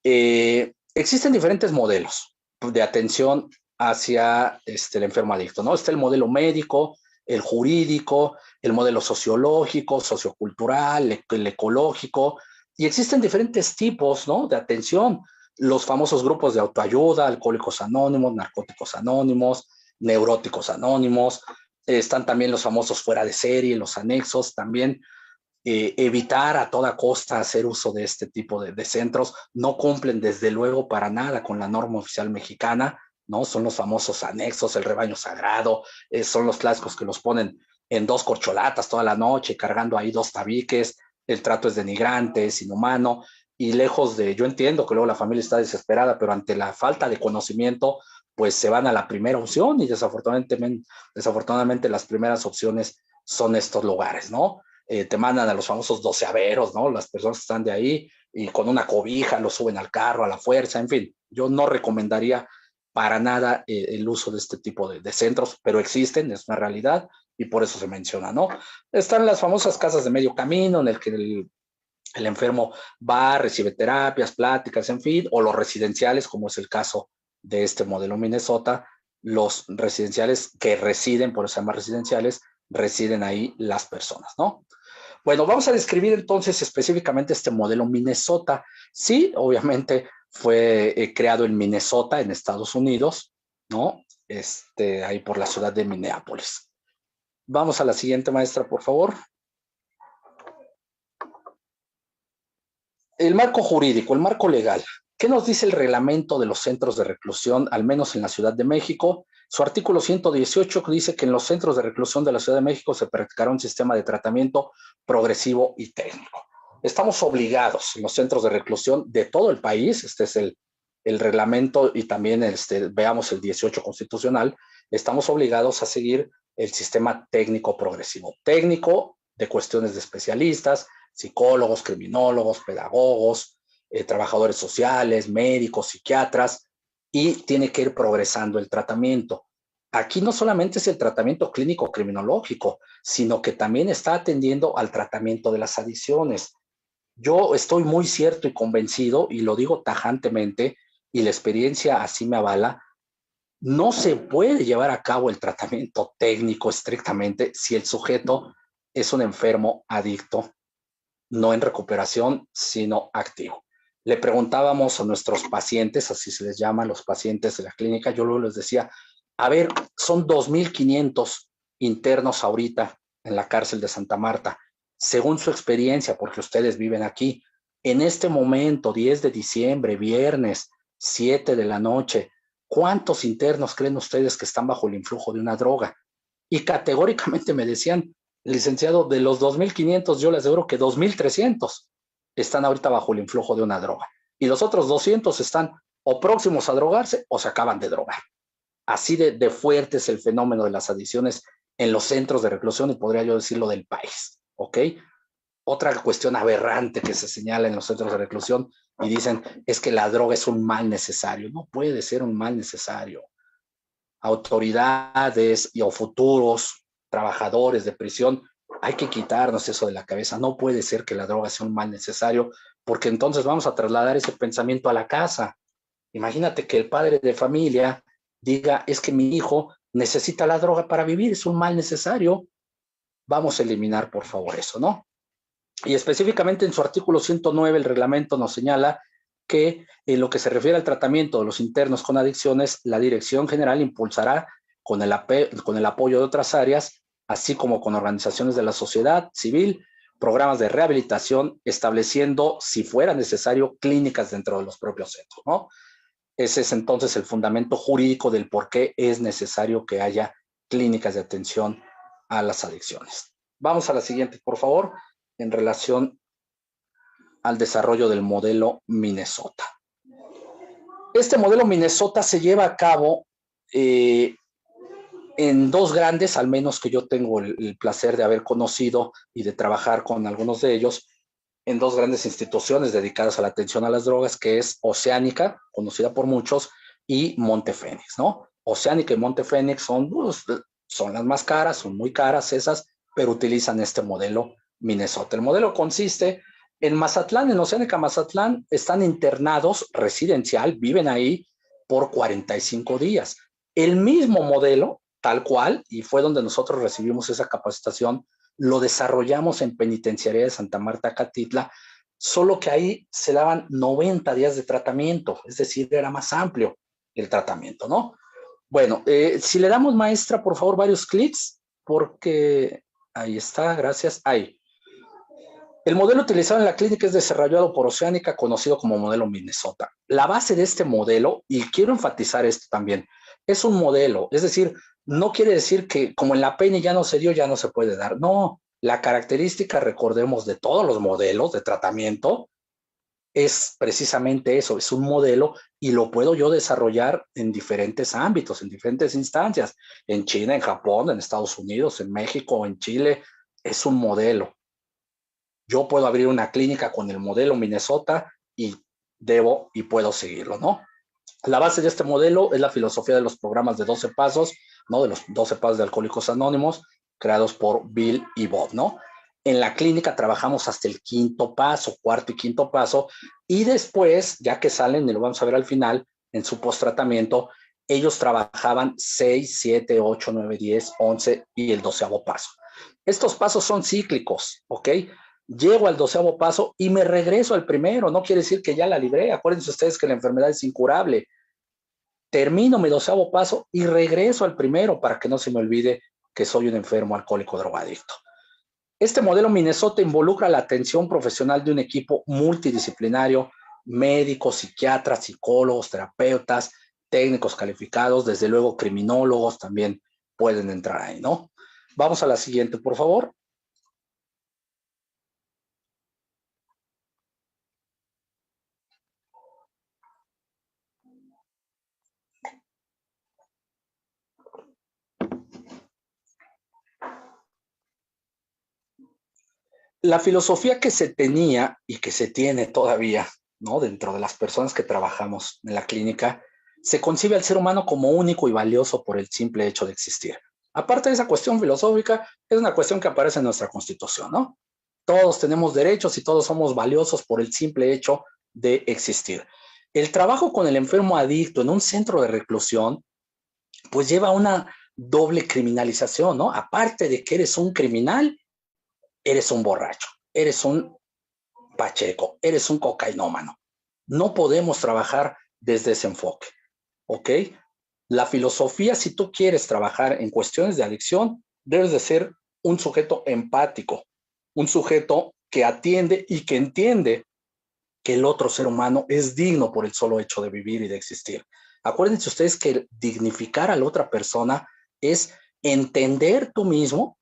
Existen diferentes modelos de atención hacia el enfermo adicto, ¿no? Está el modelo médico, el jurídico, el modelo sociológico, sociocultural, el ecológico, y existen diferentes tipos, ¿no?, de atención. Los famosos grupos de autoayuda, alcohólicos anónimos, narcóticos anónimos, neuróticos anónimos, están también los famosos fuera de serie, los anexos, también evitar a toda costa hacer uso de este tipo de centros. No cumplen desde luego para nada con la norma oficial mexicana, ¿no? Son los famosos anexos, el rebaño sagrado, son los clásicos que los ponen en 2 corcholatas toda la noche, cargando ahí 2 tabiques, el trato es denigrante, es inhumano, y lejos de, yo entiendo que luego la familia está desesperada, pero ante la falta de conocimiento, pues se van a la primera opción, y desafortunadamente las primeras opciones son estos lugares, ¿no? Te mandan a los famosos doceaveros, ¿no? Las personas que están de ahí y con una cobija lo suben al carro a la fuerza, en fin. Yo no recomendaría para nada el uso de este tipo de centros, pero existen, es una realidad y por eso se menciona, ¿no? Están las famosas casas de medio camino en el que el enfermo va, recibe terapias, pláticas, en fin, o los residenciales, como es el caso de este modelo Minnesota, los residenciales que residen, por eso se llaman residenciales, residen ahí las personas, ¿no? Bueno, vamos a describir entonces específicamente este modelo Minnesota. Sí, obviamente fue creado en Minnesota, en Estados Unidos, ¿no? Ahí por la ciudad de Minneapolis. Vamos a la siguiente, maestra, por favor. El marco jurídico, el marco legal. ¿Qué nos dice el reglamento de los centros de reclusión, al menos en la Ciudad de México? Su artículo 118 dice que en los centros de reclusión de la Ciudad de México se practicará un sistema de tratamiento progresivo y técnico. Estamos obligados en los centros de reclusión de todo el país, este es el reglamento y también veamos el 18 constitucional, estamos obligados a seguir el sistema técnico progresivo. Técnico de cuestiones de especialistas, psicólogos, criminólogos, pedagogos, trabajadores sociales, médicos, psiquiatras, y tiene que ir progresando el tratamiento. Aquí no solamente es el tratamiento clínico criminológico, sino que también está atendiendo al tratamiento de las adicciones. Yo estoy muy cierto y convencido, y lo digo tajantemente, y la experiencia así me avala, no se puede llevar a cabo el tratamiento técnico estrictamente si el sujeto es un enfermo adicto, no en recuperación, sino activo. Le preguntábamos a nuestros pacientes, así se les llama, los pacientes de la clínica, yo luego les decía, a ver, son 2,500 internos ahorita en la cárcel de Santa Marta, según su experiencia, porque ustedes viven aquí, en este momento, 10 de diciembre, viernes, 7 de la noche, ¿cuántos internos creen ustedes que están bajo el influjo de una droga? Y categóricamente me decían, licenciado, de los 2,500, yo les aseguro que 2,300 están ahorita bajo el influjo de una droga. Y los otros 200 están o próximos a drogarse o se acaban de drogar. Así de fuerte es el fenómeno de las adicciones en los centros de reclusión y podría yo decirlo del país, ¿ok? Otra cuestión aberrante que se señala en los centros de reclusión y dicen es que la droga es un mal necesario. No puede ser un mal necesario. Autoridades o futuros trabajadores de prisión, hay que quitarnos eso de la cabeza. No puede ser que la droga sea un mal necesario, porque entonces vamos a trasladar ese pensamiento a la casa. Imagínate que el padre de familia diga, es que mi hijo necesita la droga para vivir, es un mal necesario. Vamos a eliminar, por favor, eso, ¿no? Y específicamente en su artículo 109 el reglamento nos señala que en lo que se refiere al tratamiento de los internos con adicciones, la Dirección General impulsará con el apoyo de otras áreas, así como con organizaciones de la sociedad civil, programas de rehabilitación, estableciendo, si fuera necesario, clínicas dentro de los propios centros, ¿no? Ese es entonces el fundamento jurídico del por qué es necesario que haya clínicas de atención a las adicciones. Vamos a la siguiente, por favor, en relación al desarrollo del modelo Minnesota. Este modelo Minnesota se lleva a cabo En dos grandes, al menos que yo tengo el placer de haber conocido y de trabajar con algunos de ellos, en dos grandes instituciones dedicadas a la atención a las drogas, que es Oceánica, conocida por muchos, y Montefénix, ¿no? Oceánica y Montefénix son, pues, son las más caras, son muy caras esas, pero utilizan este modelo Minnesota. El modelo consiste en Mazatlán, en Oceánica Mazatlán, están internados residencial, viven ahí por 45 días. El mismo modelo, tal cual, y fue donde nosotros recibimos esa capacitación, lo desarrollamos en Penitenciaría de Santa Marta, Catitla, solo que ahí se daban 90 días de tratamiento, es decir, era más amplio el tratamiento, ¿no? Bueno, si le damos, maestra, por favor, varios clics, porque ahí está, gracias, ahí. El modelo utilizado en la clínica es desarrollado por Oceánica, conocido como modelo Minnesota. La base de este modelo, y quiero enfatizar esto también, es un modelo, es decir, no quiere decir que como en la PENI ya no se dio, ya no se puede dar. No, la característica, recordemos, de todos los modelos de tratamiento es precisamente eso, es un modelo y lo puedo yo desarrollar en diferentes ámbitos, en diferentes instancias, en China, en Japón, en Estados Unidos, en México, en Chile, es un modelo. Yo puedo abrir una clínica con el modelo Minnesota y debo y puedo seguirlo, ¿no? La base de este modelo es la filosofía de los programas de 12 pasos, ¿no? De los 12 pasos de Alcohólicos Anónimos, creados por Bill y Bob, ¿no? En la clínica trabajamos hasta el quinto paso, cuarto y quinto paso, y después, ya que salen, y lo vamos a ver al final, en su post-tratamiento, ellos trabajaban 6, 7, 8, 9, 10, 11 y el 12º paso. Estos pasos son cíclicos, ¿ok? Llego al 12º paso y me regreso al primero. No quiere decir que ya la libré. Acuérdense ustedes que la enfermedad es incurable. Termino mi 12º paso y regreso al primero para que no se me olvide que soy un enfermo alcohólico drogadicto. Este modelo Minnesota involucra la atención profesional de un equipo multidisciplinario, médicos, psiquiatras, psicólogos, terapeutas, técnicos calificados, desde luego criminólogos también pueden entrar ahí, ¿no? Vamos a la siguiente, por favor. La filosofía que se tenía y que se tiene todavía, ¿no? Dentro de las personas que trabajamos en la clínica, se concibe al ser humano como único y valioso por el simple hecho de existir. Aparte de esa cuestión filosófica, es una cuestión que aparece en nuestra Constitución, ¿no? Todos tenemos derechos y todos somos valiosos por el simple hecho de existir. El trabajo con el enfermo adicto en un centro de reclusión, pues lleva una doble criminalización, ¿no? Aparte de que eres un criminal, eres un borracho, eres un pacheco, eres un cocainómano. No podemos trabajar desde ese enfoque, ¿ok? La filosofía, si tú quieres trabajar en cuestiones de adicción, debes de ser un sujeto empático, un sujeto que atiende y que entiende que el otro ser humano es digno por el solo hecho de vivir y de existir. Acuérdense ustedes que dignificar a la otra persona es entender tú mismo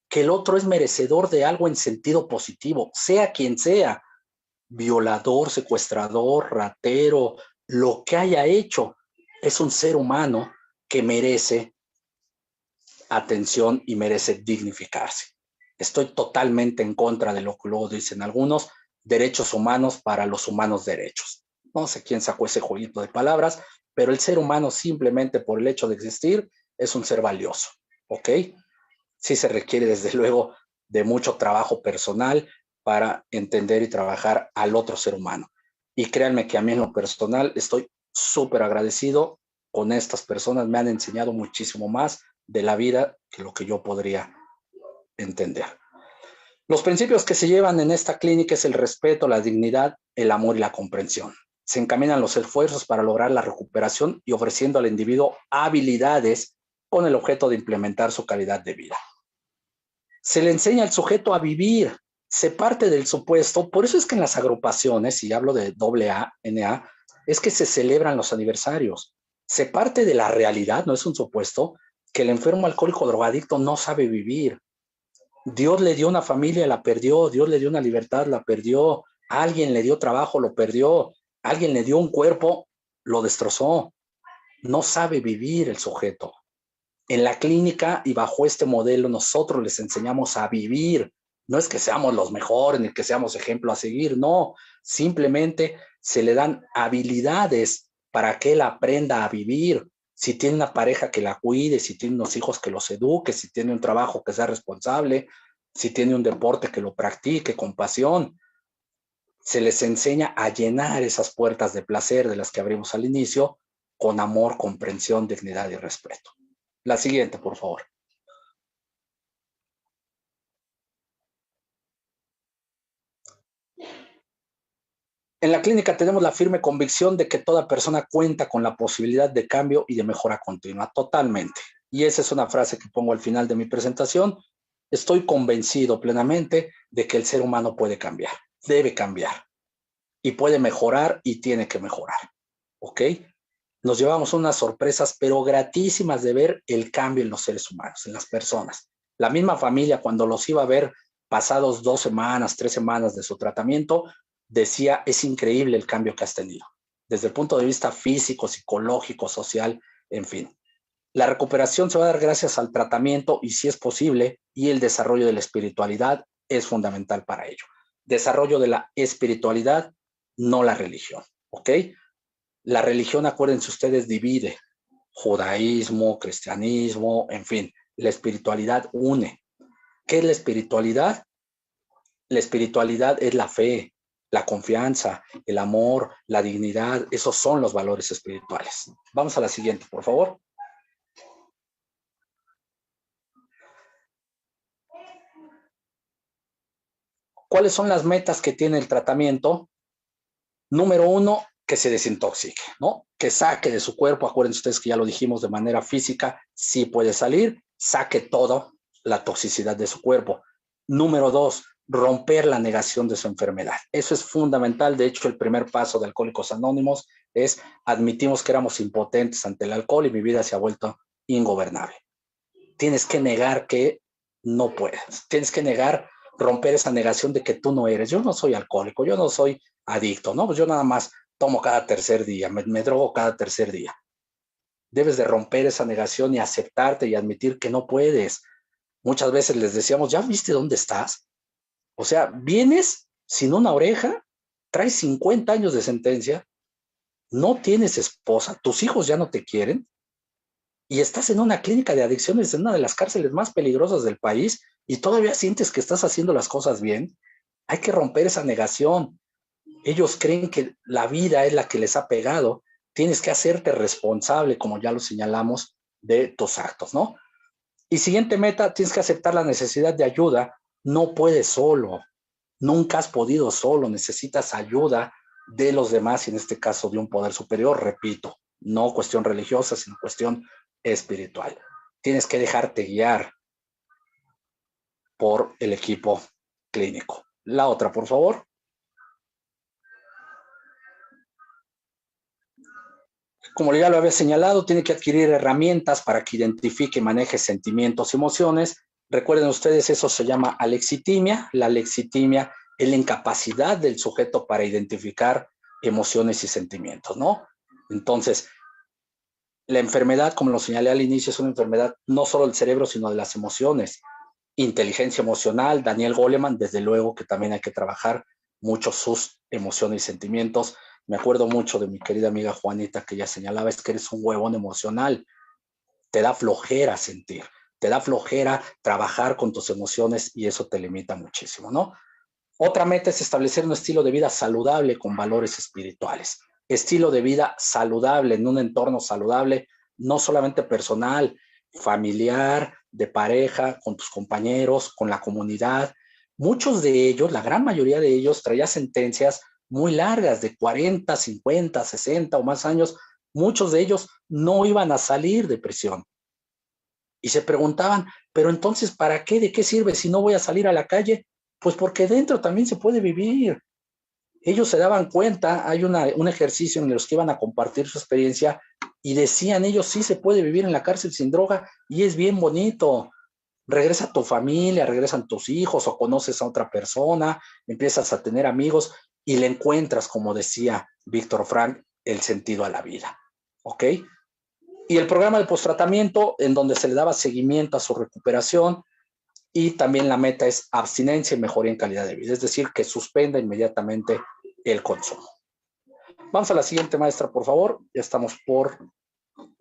que el otro es merecedor de algo en sentido positivo, sea quien sea, violador, secuestrador, ratero, lo que haya hecho, es un ser humano que merece atención y merece dignificarse. Estoy totalmente en contra de lo que luego dicen algunos, derechos humanos para los humanos derechos. No sé quién sacó ese jueguito de palabras, pero el ser humano simplemente por el hecho de existir es un ser valioso, ¿ok? Sí se requiere desde luego de mucho trabajo personal para entender y trabajar al otro ser humano. Y créanme que a mí en lo personal estoy súper agradecido con estas personas, me han enseñado muchísimo más de la vida que lo que yo podría entender. Los principios que se llevan en esta clínica es el respeto, la dignidad, el amor y la comprensión. Se encaminan los esfuerzos para lograr la recuperación y ofreciendo al individuo habilidades con el objeto de implementar su calidad de vida. Se le enseña al sujeto a vivir, se parte del supuesto, por eso es que en las agrupaciones, y hablo de AA, NA, es que se celebran los aniversarios. Se parte de la realidad, no es un supuesto, que el enfermo alcohólico drogadicto no sabe vivir. Dios le dio una familia, la perdió, Dios le dio una libertad, la perdió, alguien le dio trabajo, lo perdió, alguien le dio un cuerpo, lo destrozó. No sabe vivir el sujeto. En la clínica y bajo este modelo nosotros les enseñamos a vivir. No es que seamos los mejores ni que seamos ejemplo a seguir, no. Simplemente se le dan habilidades para que él aprenda a vivir. Si tiene una pareja que la cuide, si tiene unos hijos que los eduque, si tiene un trabajo que sea responsable, si tiene un deporte que lo practique con pasión. Se les enseña a llenar esas puertas de placer de las que abrimos al inicio con amor, comprensión, dignidad y respeto. La siguiente, por favor. En la clínica tenemos la firme convicción de que toda persona cuenta con la posibilidad de cambio y de mejora continua, totalmente. Y esa es una frase que pongo al final de mi presentación. Estoy convencido plenamente de que el ser humano puede cambiar, debe cambiar y puede mejorar y tiene que mejorar. ¿Ok? Nos llevamos unas sorpresas, pero gratísimas de ver el cambio en los seres humanos, en las personas. La misma familia, cuando los iba a ver pasados 2 semanas, 3 semanas de su tratamiento, decía, es increíble el cambio que has tenido, desde el punto de vista físico, psicológico, social, en fin. La recuperación se va a dar gracias al tratamiento y si es posible, y el desarrollo de la espiritualidad es fundamental para ello. Desarrollo de la espiritualidad, no la religión, ¿ok? La religión, acuérdense ustedes, divide judaísmo, cristianismo, en fin, la espiritualidad une. ¿Qué es la espiritualidad? La espiritualidad es la fe, la confianza, el amor, la dignidad, esos son los valores espirituales. Vamos a la siguiente, por favor. ¿Cuáles son las metas que tiene el tratamiento? Número 1, que se desintoxique, ¿no? Que saque de su cuerpo, acuérdense ustedes que ya lo dijimos de manera física, sí puede salir, saque toda la toxicidad de su cuerpo. Número 2, romper la negación de su enfermedad. Eso es fundamental. De hecho, el primer paso de Alcohólicos Anónimos es admitimos que éramos impotentes ante el alcohol y mi vida se ha vuelto ingobernable. Tienes que negar que no puedes. Tienes que negar, romper esa negación de que tú no eres. Yo no soy alcohólico, yo no soy adicto, ¿no? Pues yo nada más tomo cada tercer día, me drogo cada tercer día. Debes de romper esa negación y aceptarte y admitir que no puedes. Muchas veces les decíamos, ¿ya viste dónde estás? O sea, vienes sin una oreja, traes 50 años de sentencia, no tienes esposa, tus hijos ya no te quieren y estás en una clínica de adicciones en una de las cárceles más peligrosas del país y todavía sientes que estás haciendo las cosas bien. Hay que romper esa negación. Ellos creen que la vida es la que les ha pegado. Tienes que hacerte responsable, como ya lo señalamos, de tus actos, ¿no? Y siguiente meta, tienes que aceptar la necesidad de ayuda. No puedes solo. Nunca has podido solo. Necesitas ayuda de los demás, y en este caso de un poder superior, repito, no cuestión religiosa, sino cuestión espiritual. Tienes que dejarte guiar por el equipo clínico. La otra, por favor. Como ya lo había señalado, tiene que adquirir herramientas para que identifique y maneje sentimientos y emociones. Recuerden ustedes, eso se llama alexitimia. La alexitimia es la incapacidad del sujeto para identificar emociones y sentimientos, ¿no? Entonces, la enfermedad, como lo señalé al inicio, es una enfermedad no solo del cerebro, sino de las emociones. Inteligencia emocional, Daniel Goleman, desde luego que también hay que trabajar mucho sus emociones y sentimientos. Me acuerdo mucho de mi querida amiga Juanita, que ya señalaba, es que eres un huevón emocional. Te da flojera sentir, te da flojera trabajar con tus emociones y eso te limita muchísimo, ¿no? Otra meta es establecer un estilo de vida saludable con valores espirituales. Estilo de vida saludable en un entorno saludable, no solamente personal, familiar, de pareja, con tus compañeros, con la comunidad. Muchos de ellos, la gran mayoría de ellos, traía sentencias muy largas de 40, 50, 60 o más años. Muchos de ellos no iban a salir de prisión. Y se preguntaban, pero entonces, ¿para qué? ¿De qué sirve si no voy a salir a la calle? Pues porque dentro también se puede vivir. Ellos se daban cuenta, hay un ejercicio en los que iban a compartir su experiencia y decían ellos, sí se puede vivir en la cárcel sin droga y es bien bonito. Regresa a tu familia, regresan tus hijos o conoces a otra persona, empiezas a tener amigos y le encuentras, como decía Víctor Frank, el sentido a la vida. ¿Ok? Y el programa de posttratamiento, en donde se le daba seguimiento a su recuperación, y también la meta es abstinencia y mejoría en calidad de vida, es decir, que suspenda inmediatamente el consumo. Vamos a la siguiente, maestra, por favor. Ya estamos por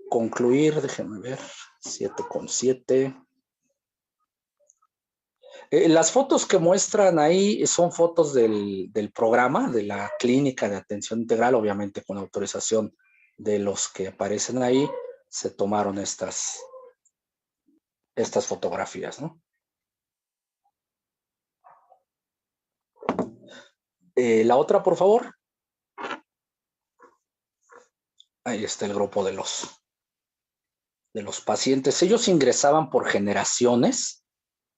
concluir, déjenme ver, 7:7. Las fotos que muestran ahí son fotos del programa, de la clínica de atención integral, obviamente con autorización de los que aparecen ahí, se tomaron estas fotografías, ¿no? La otra, por favor. Ahí está el grupo de los pacientes. Ellos ingresaban por generaciones.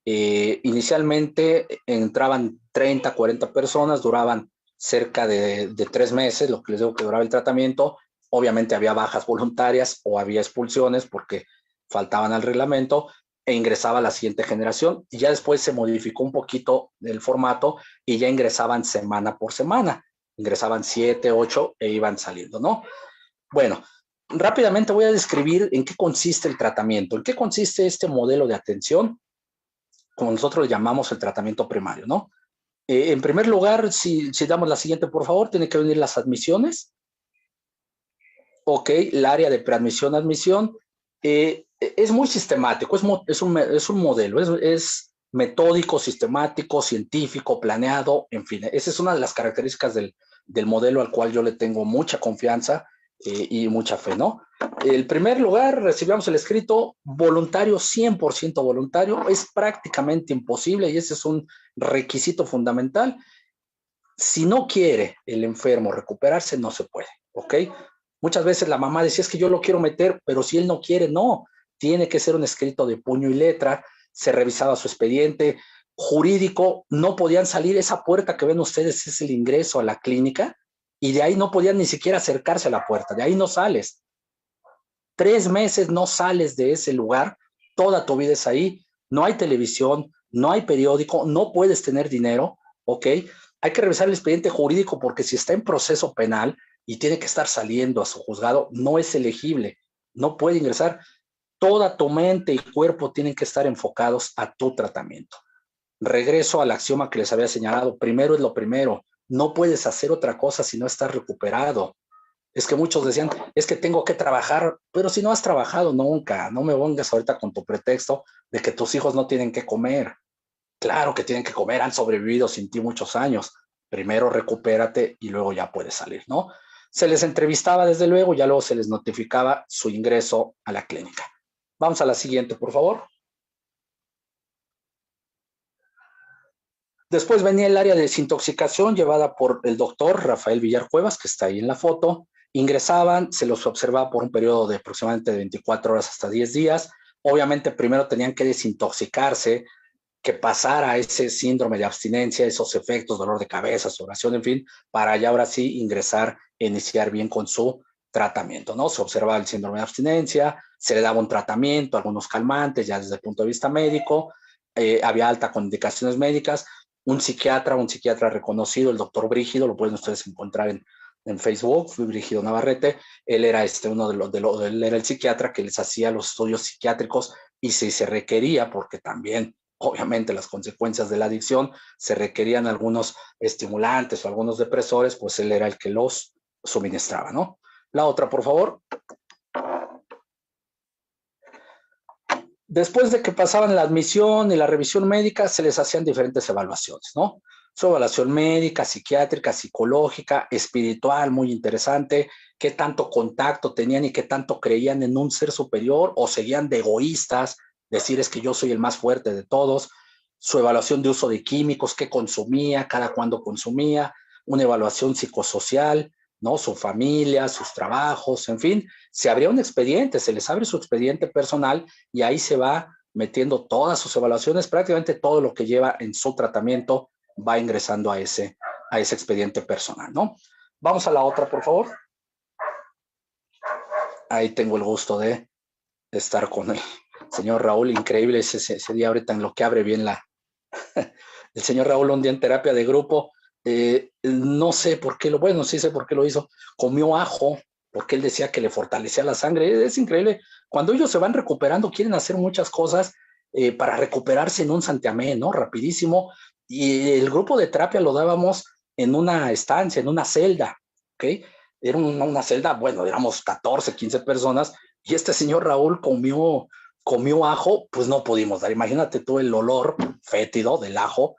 Inicialmente entraban 30, 40 personas, duraban cerca de 3 meses, lo que les digo que duraba el tratamiento. Obviamente había bajas voluntarias o había expulsiones porque faltaban al reglamento, e ingresaba la siguiente generación, y ya después se modificó un poquito el formato y ya ingresaban semana por semana. Ingresaban 7, 8 e iban saliendo, ¿no? Bueno, rápidamente voy a describir en qué consiste el tratamiento, en qué consiste este modelo de atención, como nosotros le llamamos el tratamiento primario, ¿no? En primer lugar, si damos la siguiente, por favor, tiene que venir las admisiones. Ok, el área de preadmisión, admisión, es muy sistemático, es un modelo, es metódico, sistemático, científico, planeado, en fin, esa es una de las características del modelo al cual yo le tengo mucha confianza y mucha fe, ¿no? En primer lugar, recibimos el escrito voluntario, 100% voluntario, es prácticamente imposible y ese es un requisito fundamental. Si no quiere el enfermo recuperarse, no se puede, ¿ok? Muchas veces la mamá decía, es que yo lo quiero meter, pero si él no quiere, no. Tiene que ser un escrito de puño y letra, se revisaba su expediente jurídico, no podían salir, esa puerta que ven ustedes es el ingreso a la clínica, y de ahí no podían ni siquiera acercarse a la puerta, de ahí no sales. 3 meses no sales de ese lugar, toda tu vida es ahí, no hay televisión, no hay periódico, no puedes tener dinero, ¿ok? Hay que revisar el expediente jurídico porque si está en proceso penal y tiene que estar saliendo a su juzgado, no es elegible, no puede ingresar. Toda tu mente y cuerpo tienen que estar enfocados a tu tratamiento. Regreso al axioma que les había señalado, primero es lo primero, no puedes hacer otra cosa si no estás recuperado. Es que muchos decían, es que tengo que trabajar, pero si no has trabajado nunca, no me vengas ahorita con tu pretexto de que tus hijos no tienen que comer. Claro que tienen que comer, han sobrevivido sin ti muchos años. Primero recupérate y luego ya puedes salir, ¿no? Se les entrevistaba desde luego, ya luego se les notificaba su ingreso a la clínica. Vamos a la siguiente, por favor. Después venía el área de desintoxicación llevada por el doctor Rafael Villar Cuevas, que está ahí en la foto. Ingresaban, se los observaba por un periodo de aproximadamente 24 horas hasta 10 días. Obviamente primero tenían que desintoxicarse, que pasara ese síndrome de abstinencia, esos efectos, dolor de cabeza, sudoración, en fin, para ya ahora sí ingresar e iniciar bien con su tratamiento, ¿no? Se observaba el síndrome de abstinencia, se le daba un tratamiento, algunos calmantes, ya desde el punto de vista médico, había alta con indicaciones médicas, un psiquiatra reconocido, el doctor Brígido, lo pueden ustedes encontrar en Facebook, fui Brígido Navarrete, él era él era el psiquiatra que les hacía los estudios psiquiátricos, y si se requería, porque también obviamente las consecuencias de la adicción, se requerían algunos estimulantes o algunos depresores, pues él era el que los suministraba, ¿no? La otra, por favor. Después de que pasaban la admisión y la revisión médica, se les hacían diferentes evaluaciones, ¿no? Su evaluación médica, psiquiátrica, psicológica, espiritual, muy interesante, qué tanto contacto tenían y qué tanto creían en un ser superior o seguían de egoístas, decir es que yo soy el más fuerte de todos, su evaluación de uso de químicos, qué consumía, cada cuándo consumía, una evaluación psicosocial, ¿no? Su familia, sus trabajos, en fin, se abría un expediente, se les abre su expediente personal y ahí se va metiendo todas sus evaluaciones, prácticamente todo lo que lleva en su tratamiento va ingresando a ese expediente personal, ¿no? Vamos a la otra, por favor. Ahí tengo el gusto de estar con el señor Raúl, increíble ese día ahorita en lo que abre bien el señor Raúl un día en terapia de grupo, no sé por qué bueno, sí sé por qué lo hizo, comió ajo, porque él decía que le fortalecía la sangre. Es increíble. Cuando ellos se van recuperando, quieren hacer muchas cosas para recuperarse en un santiamén, ¿no? Rapidísimo. Y el grupo de terapia lo dábamos en una estancia, en una celda, ¿ok? Era una celda, bueno, éramos 14, 15 personas, y este señor Raúl comió ajo, pues no pudimos dar. Imagínate tú el olor fétido del ajo,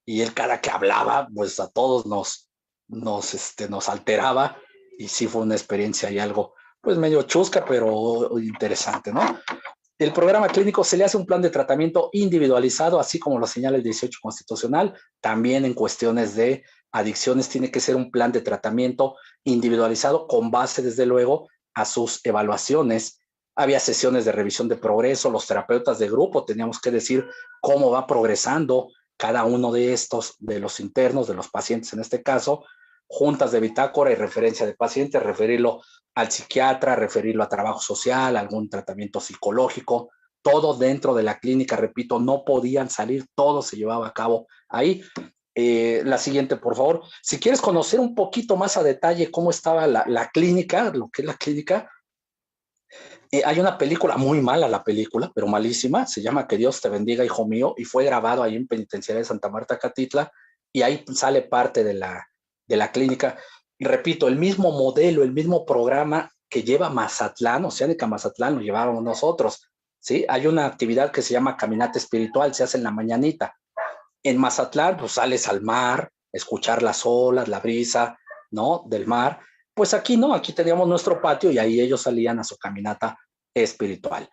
y él cada que hablaba, pues a todos nos alteraba, y sí fue una experiencia y algo, pues medio chusca, pero interesante, ¿no? El programa clínico se le hace un plan de tratamiento individualizado, así como lo señala el 18 constitucional. También en cuestiones de adicciones tiene que ser un plan de tratamiento individualizado con base, desde luego, a sus evaluaciones. Había sesiones de revisión de progreso, los terapeutas de grupo teníamos que decir cómo va progresando cada uno de estos, de los internos, de los pacientes en este caso, juntas de bitácora y referencia de pacientes, referirlo al psiquiatra, referirlo a trabajo social, algún tratamiento psicológico, todo dentro de la clínica, repito, no podían salir, todo se llevaba a cabo ahí. La siguiente, por favor. Si quieres conocer un poquito más a detalle cómo estaba la clínica, lo que es la clínica, hay una película, muy mala la película, pero malísima, se llama Que Dios te bendiga, hijo mío, y fue grabado ahí en Penitenciaria de Santa Marta, Catitla, y ahí sale parte de la clínica. Y repito, el mismo modelo, el mismo programa que lleva Mazatlán, Oceánica Mazatlán, lo llevábamos nosotros, ¿sí? Hay una actividad que se llama Caminata Espiritual, se hace en la mañanita. En Mazatlán, pues sales al mar, escuchar las olas, la brisa, ¿no? Del mar. Pues aquí no, aquí teníamos nuestro patio y ahí ellos salían a su caminata espiritual.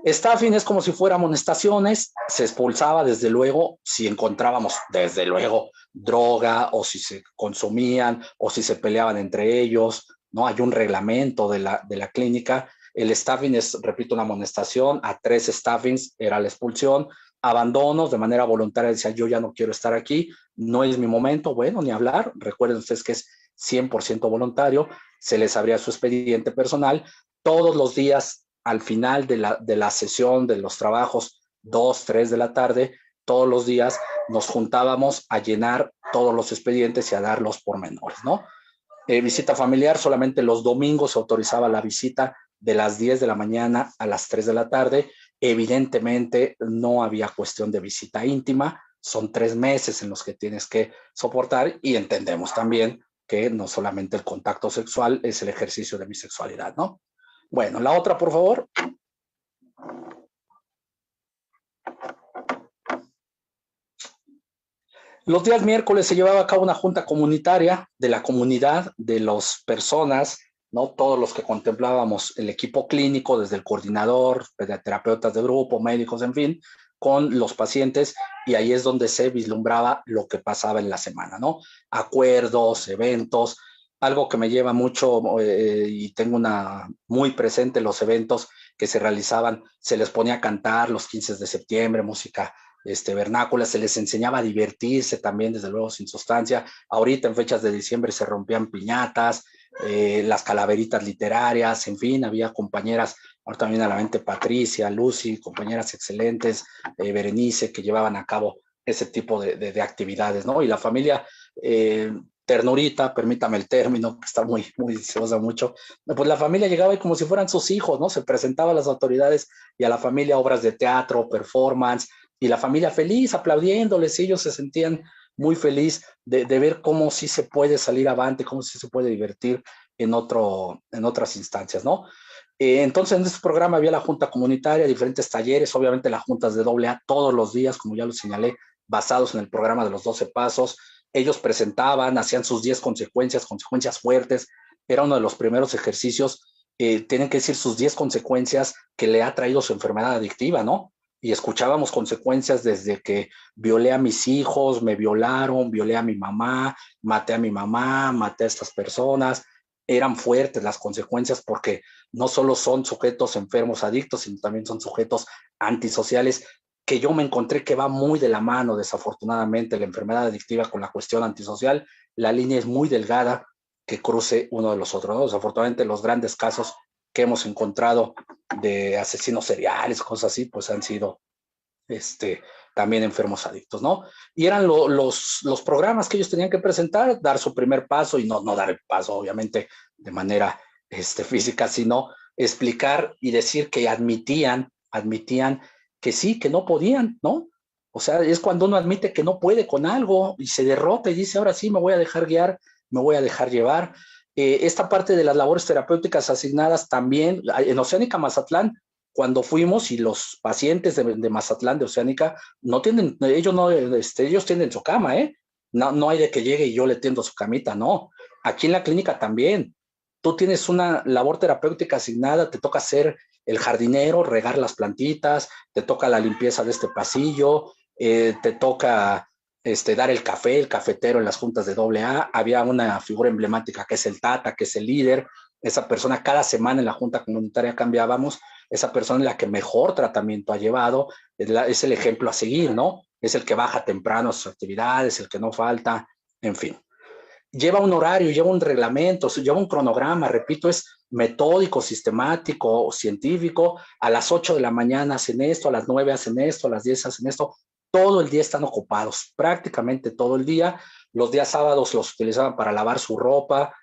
Staffing es como si fuera amonestaciones, se expulsaba desde luego si encontrábamos desde luego droga o si se consumían o si se peleaban entre ellos, ¿no? Hay un reglamento de la clínica. El staffing es, repito, una amonestación, a 3 staffings era la expulsión, abandonos de manera voluntaria, decía yo ya no quiero estar aquí, no es mi momento, bueno, ni hablar, recuerden ustedes que es 100% voluntario, se les abría su expediente personal, todos los días al final de la sesión, de los trabajos, 2, 3 de la tarde, todos los días nos juntábamos a llenar todos los expedientes y a dar los pormenores, ¿no? Visita familiar, solamente los domingos se autorizaba la visita de las 10 de la mañana a las 3 de la tarde. Evidentemente no había cuestión de visita íntima, son 3 meses en los que tienes que soportar y entendemos también que no solamente el contacto sexual es el ejercicio de mi sexualidad, ¿no? Bueno, la otra, por favor. Los días miércoles se llevaba a cabo una junta comunitaria de la comunidad, de las personas, ¿no? Todos los que contemplábamos el equipo clínico, desde el coordinador, terapeutas de grupo, médicos, en fin, con los pacientes, y ahí es donde se vislumbraba lo que pasaba en la semana, ¿no? Acuerdos, eventos, algo que me lleva mucho y tengo muy presente los eventos que se realizaban, se les ponía a cantar los 15 de septiembre, música vernácula, se les enseñaba a divertirse también, desde luego, sin sustancia. Ahorita en fechas de diciembre se rompían piñatas, las calaveritas literarias, en fin, había compañeras, ahora también a la mente Patricia, Lucy, compañeras excelentes, Berenice, que llevaban a cabo ese tipo de actividades, ¿no? Y la familia, ternurita, permítame el término, que está muy, muy, se usa mucho, pues la familia llegaba y como si fueran sus hijos, ¿no? Se presentaba a las autoridades y a la familia obras de teatro, performance, y la familia feliz, aplaudiéndoles, y ellos se sentían muy feliz de ver cómo sí se puede salir avante, cómo sí se puede divertir en otras instancias, ¿no? Entonces en este programa había la junta comunitaria, diferentes talleres, obviamente las juntas de AA todos los días, como ya lo señalé, basados en el programa de los 12 pasos. Ellos presentaban, hacían sus 10 consecuencias fuertes, era uno de los primeros ejercicios, tienen que decir sus 10 consecuencias que le ha traído su enfermedad adictiva, ¿no? Y escuchábamos consecuencias desde que violé a mis hijos, me violaron, violé a mi mamá, maté a estas personas. Eran fuertes las consecuencias porque no solo son sujetos enfermos adictos, sino también son sujetos antisociales, que yo me encontré que va muy de la mano, desafortunadamente, la enfermedad adictiva con la cuestión antisocial. La línea es muy delgada que cruce uno de los otros, ¿no? Desafortunadamente, los grandes casos que hemos encontrado de asesinos seriales, cosas así, pues han sido también enfermos adictos, ¿no? Y eran los programas que ellos tenían que presentar, dar su primer paso y no dar el paso, obviamente, de manera física, sino explicar y decir que admitían que sí, que no podían, ¿no? O sea, es cuando uno admite que no puede con algo y se derrota y dice, ahora sí me voy a dejar guiar, me voy a dejar llevar. Esta parte de las labores terapéuticas asignadas también, en Oceánica Mazatlán, cuando fuimos y los pacientes de Mazatlán, de Oceánica, no tienen, ellos no, ellos tienen su cama, ¿eh? No, no hay de que llegue y yo le tiendo su camita, no. Aquí en la clínica también. Tú tienes una labor terapéutica asignada, te toca ser el jardinero, regar las plantitas, te toca la limpieza de este pasillo, te toca dar el café, el cafetero en las juntas de AA. Había una figura emblemática que es el Tata, que es el líder. Esa persona, cada semana en la junta comunitaria cambiábamos, esa persona es la que mejor tratamiento ha llevado, es el ejemplo a seguir, ¿no? Es el que baja temprano a sus actividades, el que no falta, en fin. Lleva un horario, lleva un reglamento, lleva un cronograma, repito, es metódico, sistemático, científico. A las 8 de la mañana hacen esto, a las 9 hacen esto, a las 10 hacen esto. Todo el día están ocupados, prácticamente todo el día. Los días sábados los utilizaban para lavar su ropa,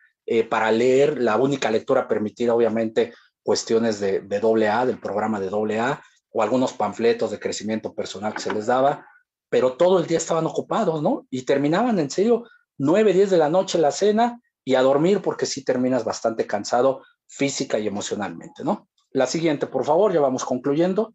para leer, la única lectura permitida, obviamente, cuestiones de AA, del programa de AA, o algunos panfletos de crecimiento personal que se les daba, pero todo el día estaban ocupados, ¿no? Y terminaban en serio 9, 10 de la noche la cena y a dormir porque sí terminas bastante cansado física y emocionalmente, ¿no? La siguiente, por favor, ya vamos concluyendo.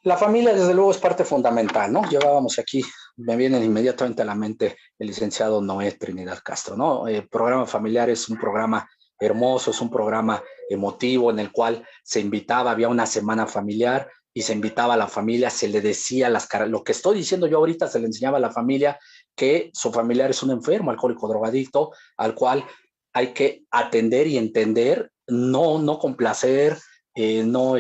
La familia, desde luego, es parte fundamental, ¿no? Llevábamos aquí, me viene inmediatamente a la mente el licenciado Noé Trinidad Castro, ¿no? El programa familiar es un programa hermoso, es un programa emotivo en el cual se invitaba, había una semana familiar y se invitaba a la familia, se le decía lo que estoy diciendo yo ahorita, se le enseñaba a la familia que su familiar es un enfermo, alcohólico, drogadicto, al cual hay que atender y entender, no complacer, no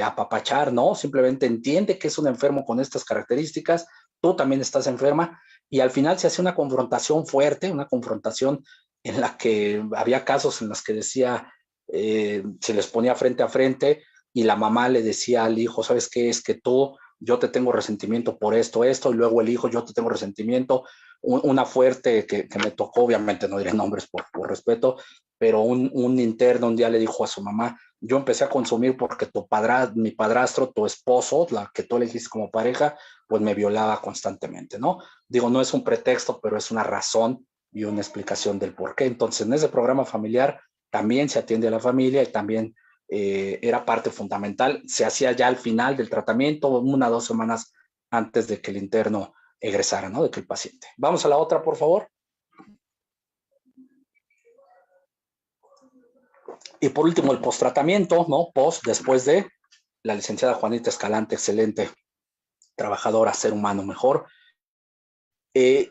apapachar, ¿no? Simplemente entiende que es un enfermo con estas características, tú también estás enferma, y al final se hace una confrontación fuerte, una confrontación en la que había casos en los que decía, se les ponía frente a frente, y la mamá le decía al hijo, ¿sabes qué? Es que tú, yo te tengo resentimiento por esto, y luego el hijo, yo te tengo resentimiento. Una fuerte que me tocó, obviamente no diré nombres por respeto, pero un interno un día le dijo a su mamá, yo empecé a consumir porque mi padrastro, tu esposo, la que tú elegiste como pareja, pues me violaba constantemente, ¿no? Digo, no es un pretexto, pero es una razón y una explicación del por qué. Entonces, en ese programa familiar también se atiende a la familia y también era parte fundamental. Se hacía ya al final del tratamiento, 1 o 2 semanas antes de que el interno egresara, ¿no? De que el paciente. Vamos a la otra, por favor. Y por último, el post-tratamiento, ¿no? Después de la licenciada Juanita Escalante, excelente trabajadora, ser humano mejor.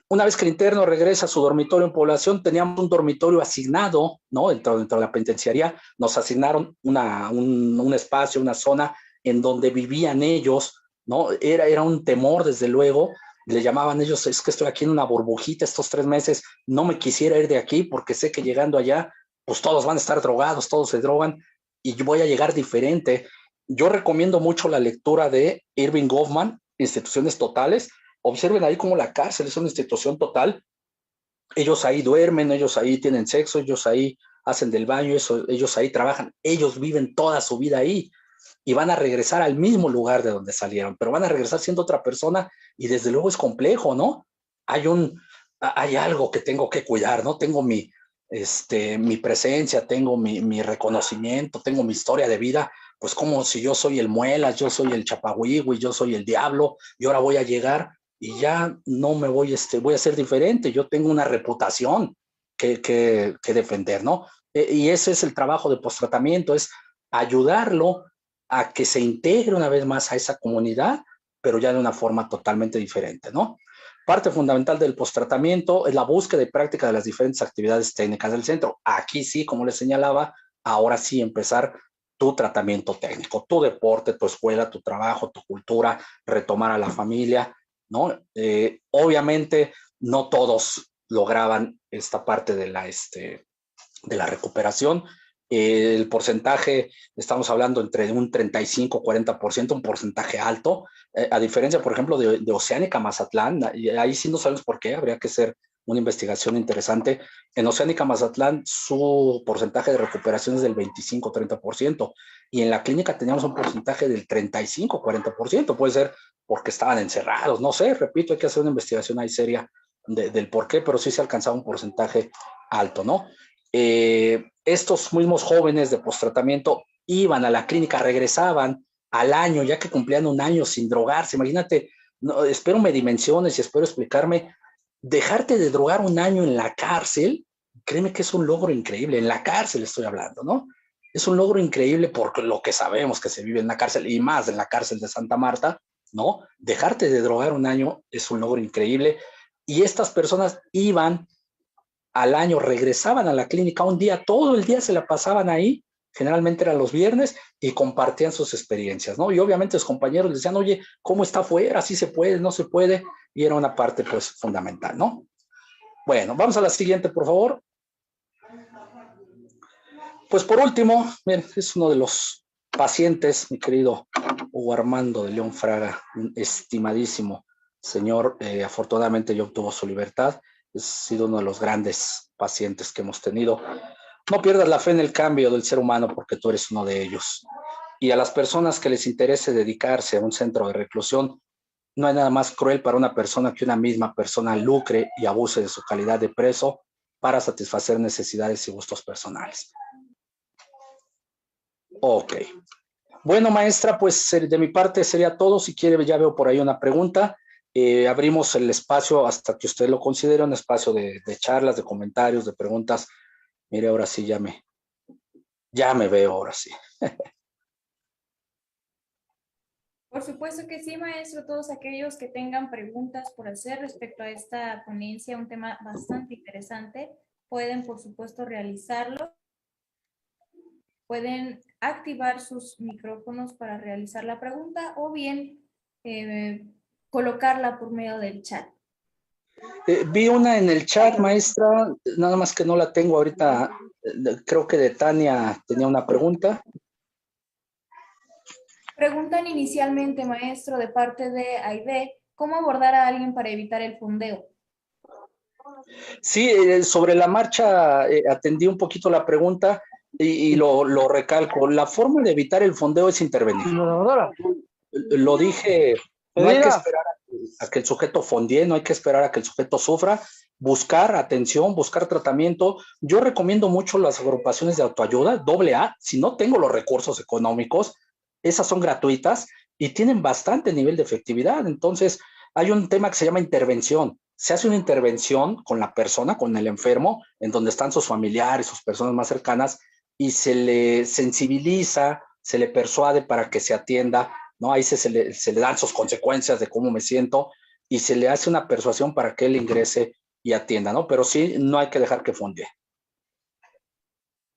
Una vez que el interno regresa a su dormitorio en población, teníamos un dormitorio asignado, ¿no? Dentro de la penitenciaría, nos asignaron un espacio, una zona en donde vivían ellos, ¿no? Era un temor, desde luego. Le llamaban ellos, es que estoy aquí en una burbujita estos 3 meses, no me quisiera ir de aquí porque sé que llegando allá, pues todos van a estar drogados, todos se drogan y yo voy a llegar diferente. Yo recomiendo mucho la lectura de Irving Goffman, Instituciones Totales. Observen ahí cómo la cárcel es una institución total. Ellos ahí duermen, ellos ahí tienen sexo, ellos ahí hacen del baño, ellos ahí trabajan, ellos viven toda su vida ahí y van a regresar al mismo lugar de donde salieron, pero van a regresar siendo otra persona y desde luego es complejo, ¿no? Hay algo que tengo que cuidar, ¿no? Tengo mi presencia, tengo mi reconocimiento, tengo mi historia de vida, pues como si yo soy el Muelas, yo soy el Chapahuigui, yo soy el Diablo, y ahora voy a llegar y ya no me voy a ser diferente, yo tengo una reputación que defender, ¿no? Y ese es el trabajo de postratamiento, es ayudarlo a que se integre una vez más a esa comunidad, pero ya de una forma totalmente diferente, ¿no? Parte fundamental del posttratamiento es la búsqueda y práctica de las diferentes actividades técnicas del centro. Aquí sí, como les señalaba, ahora sí empezar tu tratamiento técnico, tu deporte, tu escuela, tu trabajo, tu cultura, retomar a la familia, ¿no? Obviamente no todos lograban esta parte de la recuperación, El porcentaje, estamos hablando entre un 35-40%, un porcentaje alto, a diferencia, por ejemplo, de Oceánica Mazatlán, y ahí sí no sabemos por qué, habría que hacer una investigación interesante. En Oceánica Mazatlán, su porcentaje de recuperación es del 25-30%, y en la clínica teníamos un porcentaje del 35-40%, puede ser porque estaban encerrados, no sé, repito, hay que hacer una investigación ahí seria del por qué, pero sí se alcanzaba un porcentaje alto, ¿no? Estos mismos jóvenes de posttratamiento iban a la clínica, regresaban al año, ya que cumplían un año sin drogarse. Imagínate, no, espero me dimensiones y espero explicarme, dejarte de drogar un año en la cárcel, créeme que es un logro increíble, en la cárcel estoy hablando, ¿no? Es un logro increíble por lo que sabemos que se vive en la cárcel y más en la cárcel de Santa Marta, ¿no? Dejarte de drogar un año es un logro increíble y estas personas iban al año, regresaban a la clínica un día, todo el día se la pasaban ahí, generalmente eran los viernes, y compartían sus experiencias, ¿no? Y obviamente los compañeros les decían, oye, ¿cómo está afuera? ¿Sí se puede? ¿No se puede? Y era una parte, pues, fundamental, ¿no? Bueno, vamos a la siguiente, por favor. Pues por último, miren, es uno de los pacientes, mi querido Hugo Armando de León Fraga, un estimadísimo señor, afortunadamente ya obtuvo su libertad, ha sido uno de los grandes pacientes que hemos tenido. No pierdas la fe en el cambio del ser humano porque tú eres uno de ellos. Y a las personas que les interese dedicarse a un centro de reclusión, no hay nada más cruel para una persona que una misma persona lucre y abuse de su calidad de preso para satisfacer necesidades y gustos personales. Ok. Bueno, maestra, pues de mi parte sería todo. Si quiere, ya veo por ahí una pregunta. Abrimos el espacio hasta que usted lo considere un espacio de charlas, de comentarios, de preguntas. Mire, ahora sí ya me veo, ahora sí. Por supuesto que sí, maestro. Todos aquellos que tengan preguntas por hacer respecto a esta ponencia, un tema bastante interesante, pueden, por supuesto, realizarlo. Pueden activar sus micrófonos para realizar la pregunta o bien colocarla por medio del chat. Vi una en el chat, maestra, nada más que no la tengo ahorita. Creo que de Tania tenía una pregunta. Preguntan inicialmente, maestro, de parte de Aide, ¿cómo abordar a alguien para evitar el fondeo? Sí, sobre la marcha atendí un poquito la pregunta y lo recalco. La forma de evitar el fondeo es intervenir. Lo dije, no hay que esperar a que el sujeto fondee, no hay que esperar a que el sujeto sufra, buscar atención, buscar tratamiento. Yo recomiendo mucho las agrupaciones de autoayuda, AA, si no tengo los recursos económicos, esas son gratuitas y tienen bastante nivel de efectividad. Entonces, hay un tema que se llama intervención. Se hace una intervención con la persona, con el enfermo, en donde están sus familiares, sus personas más cercanas, y se le sensibiliza, se le persuade para que se atienda, ¿no? Ahí se le dan sus consecuencias de cómo me siento y se le hace una persuasión para que él ingrese y atienda, ¿no? Pero sí, no hay que dejar que fondee.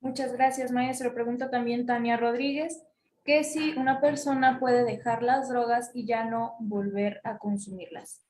Muchas gracias, maestro. Pregunta también Tania Rodríguez, que si una persona puede dejar las drogas y ya no volver a consumirlas.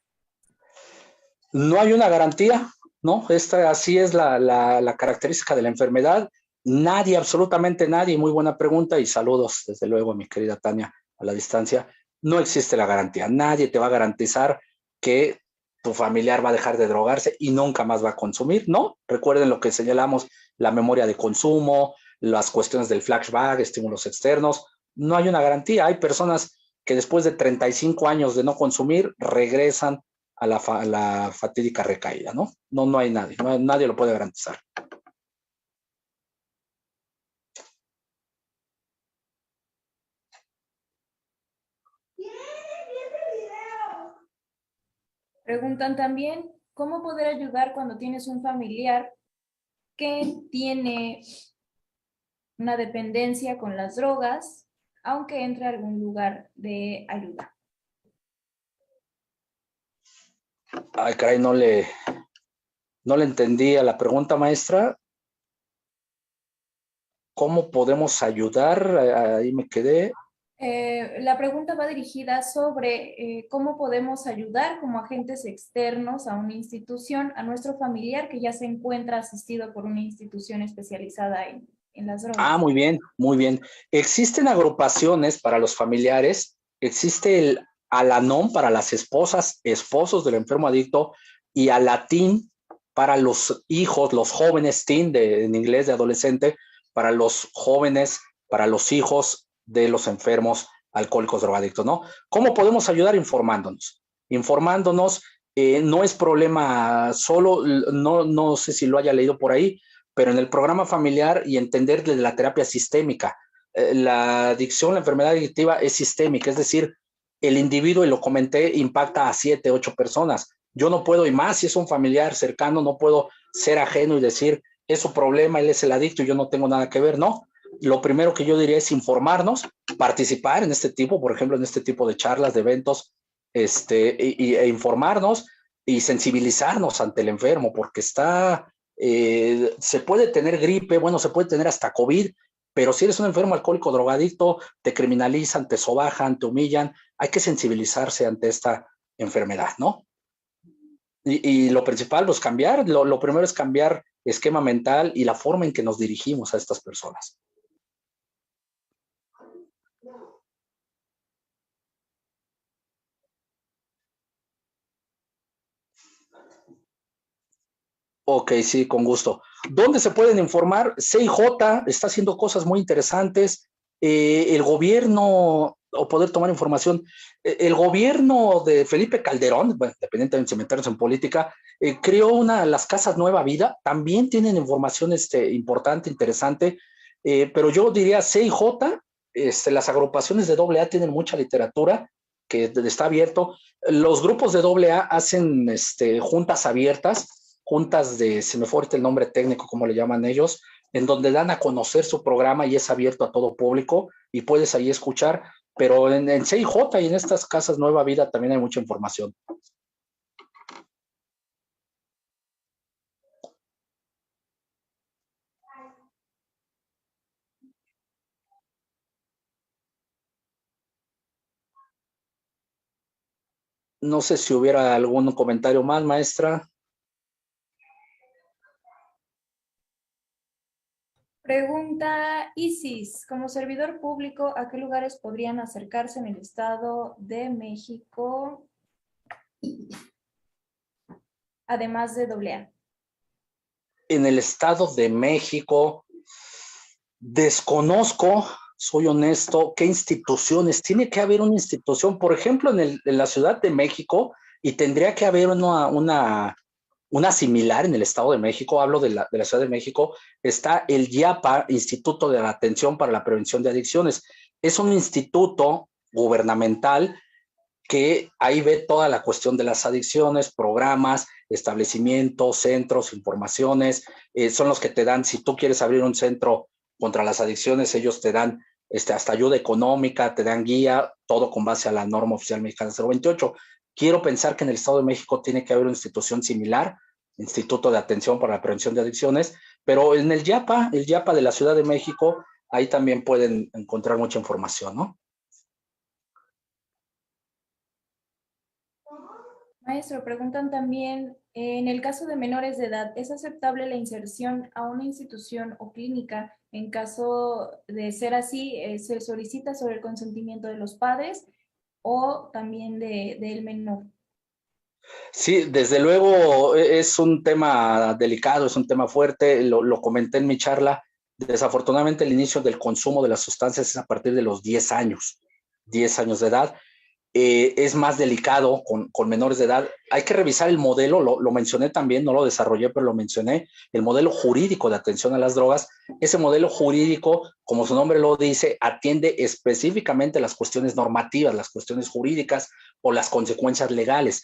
No hay una garantía, ¿no? Así es la característica de la enfermedad. Nadie, absolutamente nadie, muy buena pregunta y saludos desde luego a mi querida Tania a la distancia. No existe la garantía. Nadie te va a garantizar que tu familiar va a dejar de drogarse y nunca más va a consumir, ¿no? Recuerden lo que señalamos, la memoria de consumo, las cuestiones del flashback, estímulos externos. No hay una garantía. Hay personas que después de 35 años de no consumir regresan a la fatídica recaída, ¿no? No hay nadie, nadie lo puede garantizar. Preguntan también, ¿cómo poder ayudar cuando tienes un familiar que tiene una dependencia con las drogas, aunque entre a algún lugar de ayuda? Ay, caray, no le entendí a la pregunta, maestra. ¿Cómo podemos ayudar? Ahí me quedé. La pregunta va dirigida sobre cómo podemos ayudar como agentes externos a una institución, a nuestro familiar que ya se encuentra asistido por una institución especializada en en las Ah, drogas. muy bien, muy bien. Existen agrupaciones para los familiares, existe el Alanon para las esposas, esposos del enfermo adicto y Alatín para los hijos, los jóvenes teen, en inglés de adolescente, para los jóvenes, para los hijos de los enfermos alcohólicos drogadictos, ¿no? ¿Cómo podemos ayudar? Informándonos. Informándonos, no es problema solo, no sé si lo haya leído por ahí, pero en el programa familiar y entender de la terapia sistémica. La adicción, la enfermedad adictiva es sistémica, es decir, el individuo, y lo comenté, impacta a 7, 8 personas. Yo no puedo, y más si es un familiar cercano, no puedo ser ajeno y decir, es su problema, él es el adicto y yo no tengo nada que ver, no. Lo primero que yo diría es informarnos, participar en este tipo, por ejemplo, en este tipo de charlas, de eventos, e informarnos y sensibilizarnos ante el enfermo, porque se puede tener gripe, bueno, se puede tener hasta COVID, pero si eres un enfermo alcohólico drogadicto, te criminalizan, te sobajan, te humillan. Hay que sensibilizarse ante esta enfermedad, ¿no? Y lo principal, pues cambiar, lo primero es cambiar esquema mental y la forma en que nos dirigimos a estas personas. Ok, sí, con gusto. ¿Dónde se pueden informar? CIJ está haciendo cosas muy interesantes. El gobierno, o poder tomar información, el gobierno de Felipe Calderón, bueno, independientemente de meternos en política, creó las casas Nueva Vida, también tienen información importante, interesante, pero yo diría CIJ, las agrupaciones de AA tienen mucha literatura que está abierto. Los grupos de AA hacen juntas abiertas, juntas se me fue ahorita el nombre técnico, como le llaman ellos, en donde dan a conocer su programa y es abierto a todo público y puedes ahí escuchar, pero en CIJ y en estas casas Nueva Vida también hay mucha información. No sé si hubiera algún comentario más, maestra. Pregunta Isis, como servidor público, ¿a qué lugares podrían acercarse en el Estado de México, además de AA? En el Estado de México, desconozco, soy honesto, qué instituciones. Tiene que haber una institución, por ejemplo, en la Ciudad de México, y tendría que haber una similar en el Estado de México, hablo de la Ciudad de México, está el IAPA, Instituto de la Atención para la Prevención de Adicciones. Es un instituto gubernamental que ahí ve toda la cuestión de las adicciones, programas, establecimientos, centros, informaciones, son los que te dan, si tú quieres abrir un centro contra las adicciones, ellos te dan hasta ayuda económica, te dan guía, todo con base a la norma oficial mexicana 028. Quiero pensar que en el Estado de México tiene que haber una institución similar, Instituto de Atención para la Prevención de Adicciones, pero en el YAPA de la Ciudad de México, ahí también pueden encontrar mucha información, ¿no? Maestro, preguntan también, en el caso de menores de edad, ¿es aceptable la inserción a una institución o clínica? En caso de ser así, ¿se solicita sobre el consentimiento de los padres o también del menor? Sí, desde luego es un tema delicado, es un tema fuerte, lo comenté en mi charla. Desafortunadamente el inicio del consumo de las sustancias es a partir de los 10 años de edad. Es más delicado con menores de edad. Hay que revisar el modelo, lo mencioné también, no lo desarrollé, pero lo mencioné, el modelo jurídico de atención a las drogas. Ese modelo jurídico, como su nombre lo dice, atiende específicamente las cuestiones normativas, las cuestiones jurídicas o las consecuencias legales.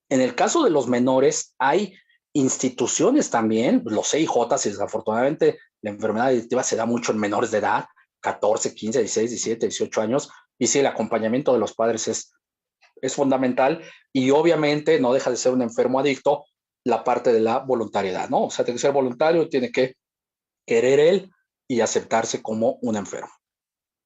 En el caso de los menores, hay instituciones también, los CIJ, y desafortunadamente la enfermedad adictiva se da mucho en menores de edad, 14, 15, 16, 17, 18 años, y sí, el acompañamiento de los padres es fundamental y obviamente no deja de ser un enfermo adicto la parte de la voluntariedad, ¿no? O sea, tiene que ser voluntario, tiene que querer él y aceptarse como un enfermo.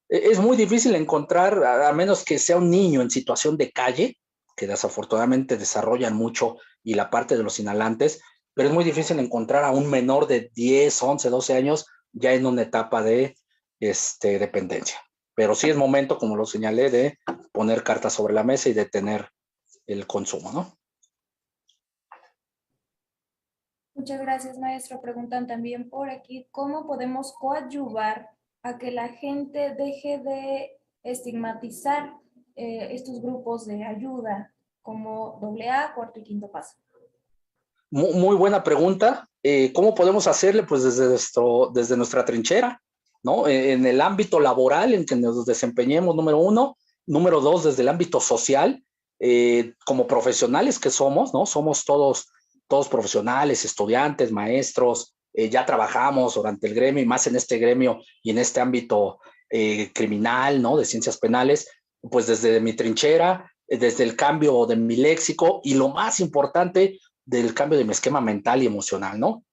Es muy difícil encontrar, a menos que sea un niño en situación de calle, que desafortunadamente desarrollan mucho, y la parte de los inhalantes, pero es muy difícil encontrar a un menor de 10, 11, 12 años ya en una etapa de dependencia. Pero sí es momento, como lo señalé, de poner cartas sobre la mesa y detener el consumo, ¿no? Muchas gracias, maestro. Preguntan también por aquí, ¿cómo podemos coadyuvar a que la gente deje de estigmatizar estos grupos de ayuda como AA, cuarto y quinto paso? Muy buena pregunta. ¿Cómo podemos hacerle? Pues desde nuestra trinchera, ¿no? En el ámbito laboral en que nos desempeñemos, número uno. Número dos, desde el ámbito social, como profesionales que somos, ¿no? Somos todos profesionales, estudiantes, maestros, ya trabajamos durante el gremio y más en este gremio y en este ámbito criminal, ¿no? De ciencias penales, pues desde mi trinchera, desde el cambio de mi léxico y lo más importante, del cambio de mi esquema mental y emocional, ¿no?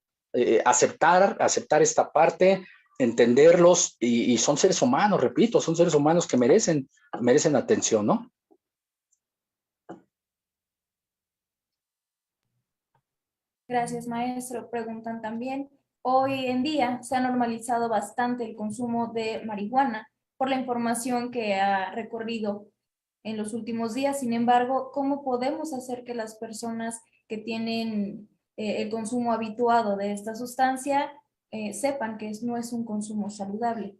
Aceptar esta parte, entenderlos y son seres humanos, repito, son seres humanos que merecen atención, ¿no? Gracias, maestro. Preguntan también, hoy en día se ha normalizado bastante el consumo de marihuana por la información que ha recorrido en los últimos días. Sin embargo, ¿cómo podemos hacer que las personas que tienen el consumo habituado de esta sustancia sepan que no es un consumo saludable?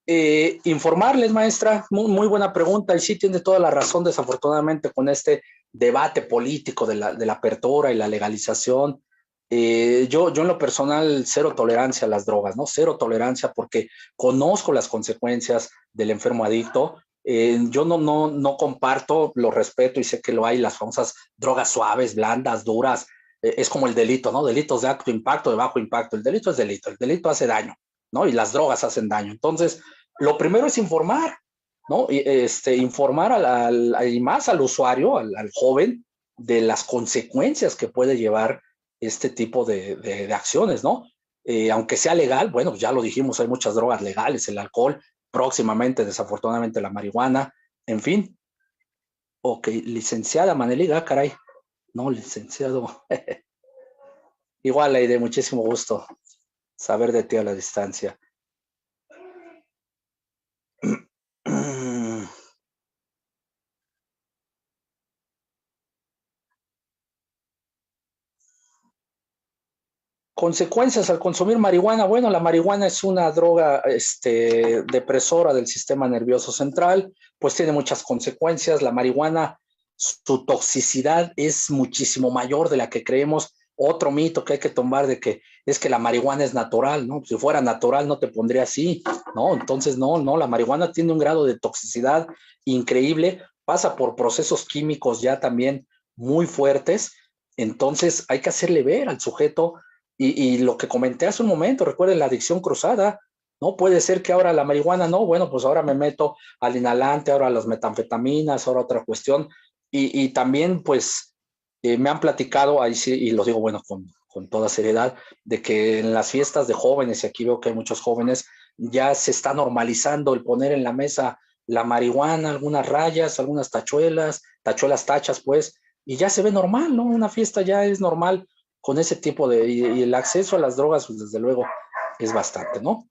Informarles, maestra, muy buena pregunta y sí tiene toda la razón, desafortunadamente, con este debate político de la apertura y la legalización. Yo en lo personal, cero tolerancia a las drogas, ¿no? Cero tolerancia porque conozco las consecuencias del enfermo adicto. Yo no comparto, lo respeto y sé que lo hay, las famosas drogas suaves, blandas, duras. Es como el delito, ¿no? Delitos de alto impacto, de bajo impacto. El delito es delito, el delito hace daño, ¿no? Y las drogas hacen daño. Entonces, lo primero es informar, ¿no? Informar y más al usuario, al joven, de las consecuencias que puede llevar este tipo de acciones, ¿no? Aunque sea legal, bueno, ya lo dijimos, hay muchas drogas legales, el alcohol, próximamente, desafortunadamente, la marihuana, en fin. Ok, licenciada Maneliga, caray. No, licenciado. Igual, Aide, muchísimo gusto saber de ti a la distancia. Consecuencias al consumir marihuana. Bueno, la marihuana es una droga depresora del sistema nervioso central, pues tiene muchas consecuencias. La marihuana, su toxicidad es muchísimo mayor de la que creemos. Otro mito que hay que tomar de que es que la marihuana es natural, ¿no? Si fuera natural no te pondría así, ¿no? Entonces, no, la marihuana tiene un grado de toxicidad increíble, pasa por procesos químicos ya también muy fuertes, entonces hay que hacerle ver al sujeto y lo que comenté hace un momento, recuerden la adicción cruzada, ¿no? Puede ser que ahora la marihuana, no, bueno, pues ahora me meto al inhalante, ahora a las metanfetaminas, ahora otra cuestión. Y también, pues, me han platicado, ahí sí, y lo digo, bueno, con toda seriedad, de que en las fiestas de jóvenes, y aquí veo que hay muchos jóvenes, ya se está normalizando el poner en la mesa la marihuana, algunas rayas, algunas tachuelas tachas, pues, y ya se ve normal, ¿no? Una fiesta ya es normal con ese tipo y el acceso a las drogas, pues desde luego es bastante, ¿no?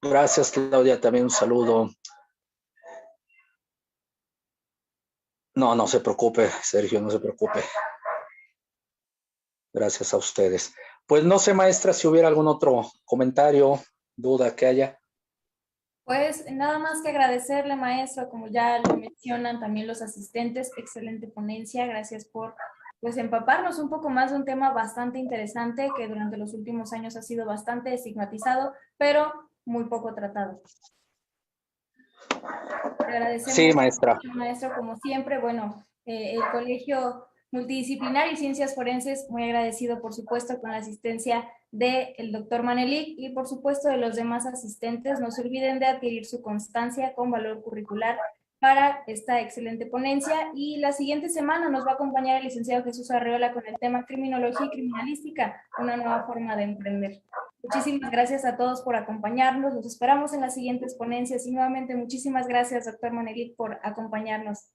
Gracias, Claudia, también un saludo. No se preocupe, Sergio, no se preocupe. Gracias a ustedes. Pues no sé, maestra, si hubiera algún otro comentario, duda que haya. Pues nada más que agradecerle, maestro, como ya lo mencionan también los asistentes, excelente ponencia, gracias por pues empaparnos un poco más de un tema bastante interesante que durante los últimos años ha sido bastante estigmatizado, pero muy poco tratado. Le Sí, agradecemos maestra. mucho, maestro, como siempre. Bueno, el Colegio Multidisciplinar y Ciencias Forenses, muy agradecido, por supuesto, con la asistencia del doctor Manelik y, por supuesto, de los demás asistentes. No se olviden de adquirir su constancia con valor curricular para esta excelente ponencia. Y la siguiente semana nos va a acompañar el licenciado Jesús Arreola con el tema Criminología y Criminalística, una nueva forma de emprender. Muchísimas gracias a todos por acompañarnos. Los esperamos en las siguientes ponencias y nuevamente muchísimas gracias, doctor Monelit, por acompañarnos.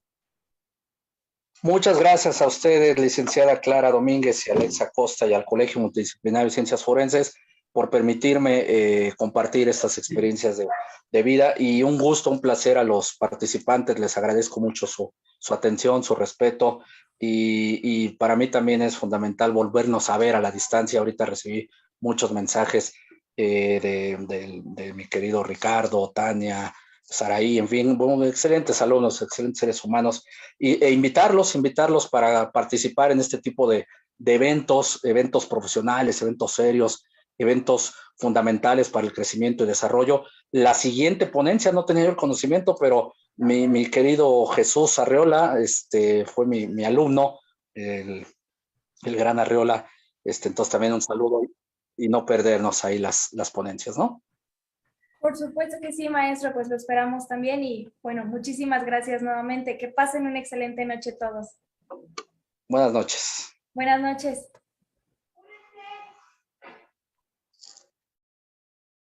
Muchas gracias a ustedes, licenciada Clara Domínguez y Alexa Costa, y al Colegio Multidisciplinario de Ciencias Forenses por permitirme compartir estas experiencias de vida, y un gusto, un placer a los participantes. Les agradezco mucho su atención, su respeto, y para mí también es fundamental volvernos a ver a la distancia. Ahorita recibí muchos mensajes de mi querido Ricardo, Tania, Saraí, en fin, bueno, excelentes alumnos, excelentes seres humanos, e invitarlos para participar en este tipo de eventos profesionales, eventos serios, eventos fundamentales para el crecimiento y desarrollo. La siguiente ponencia no tenía el conocimiento, pero mi querido Jesús Arreola fue mi alumno, el, el gran Arreola. Entonces también un saludo, y no perdernos ahí las ponencias, ¿no? Por supuesto que sí, maestro, pues lo esperamos también y bueno, muchísimas gracias nuevamente. Que pasen una excelente noche todos. Buenas noches. Buenas noches.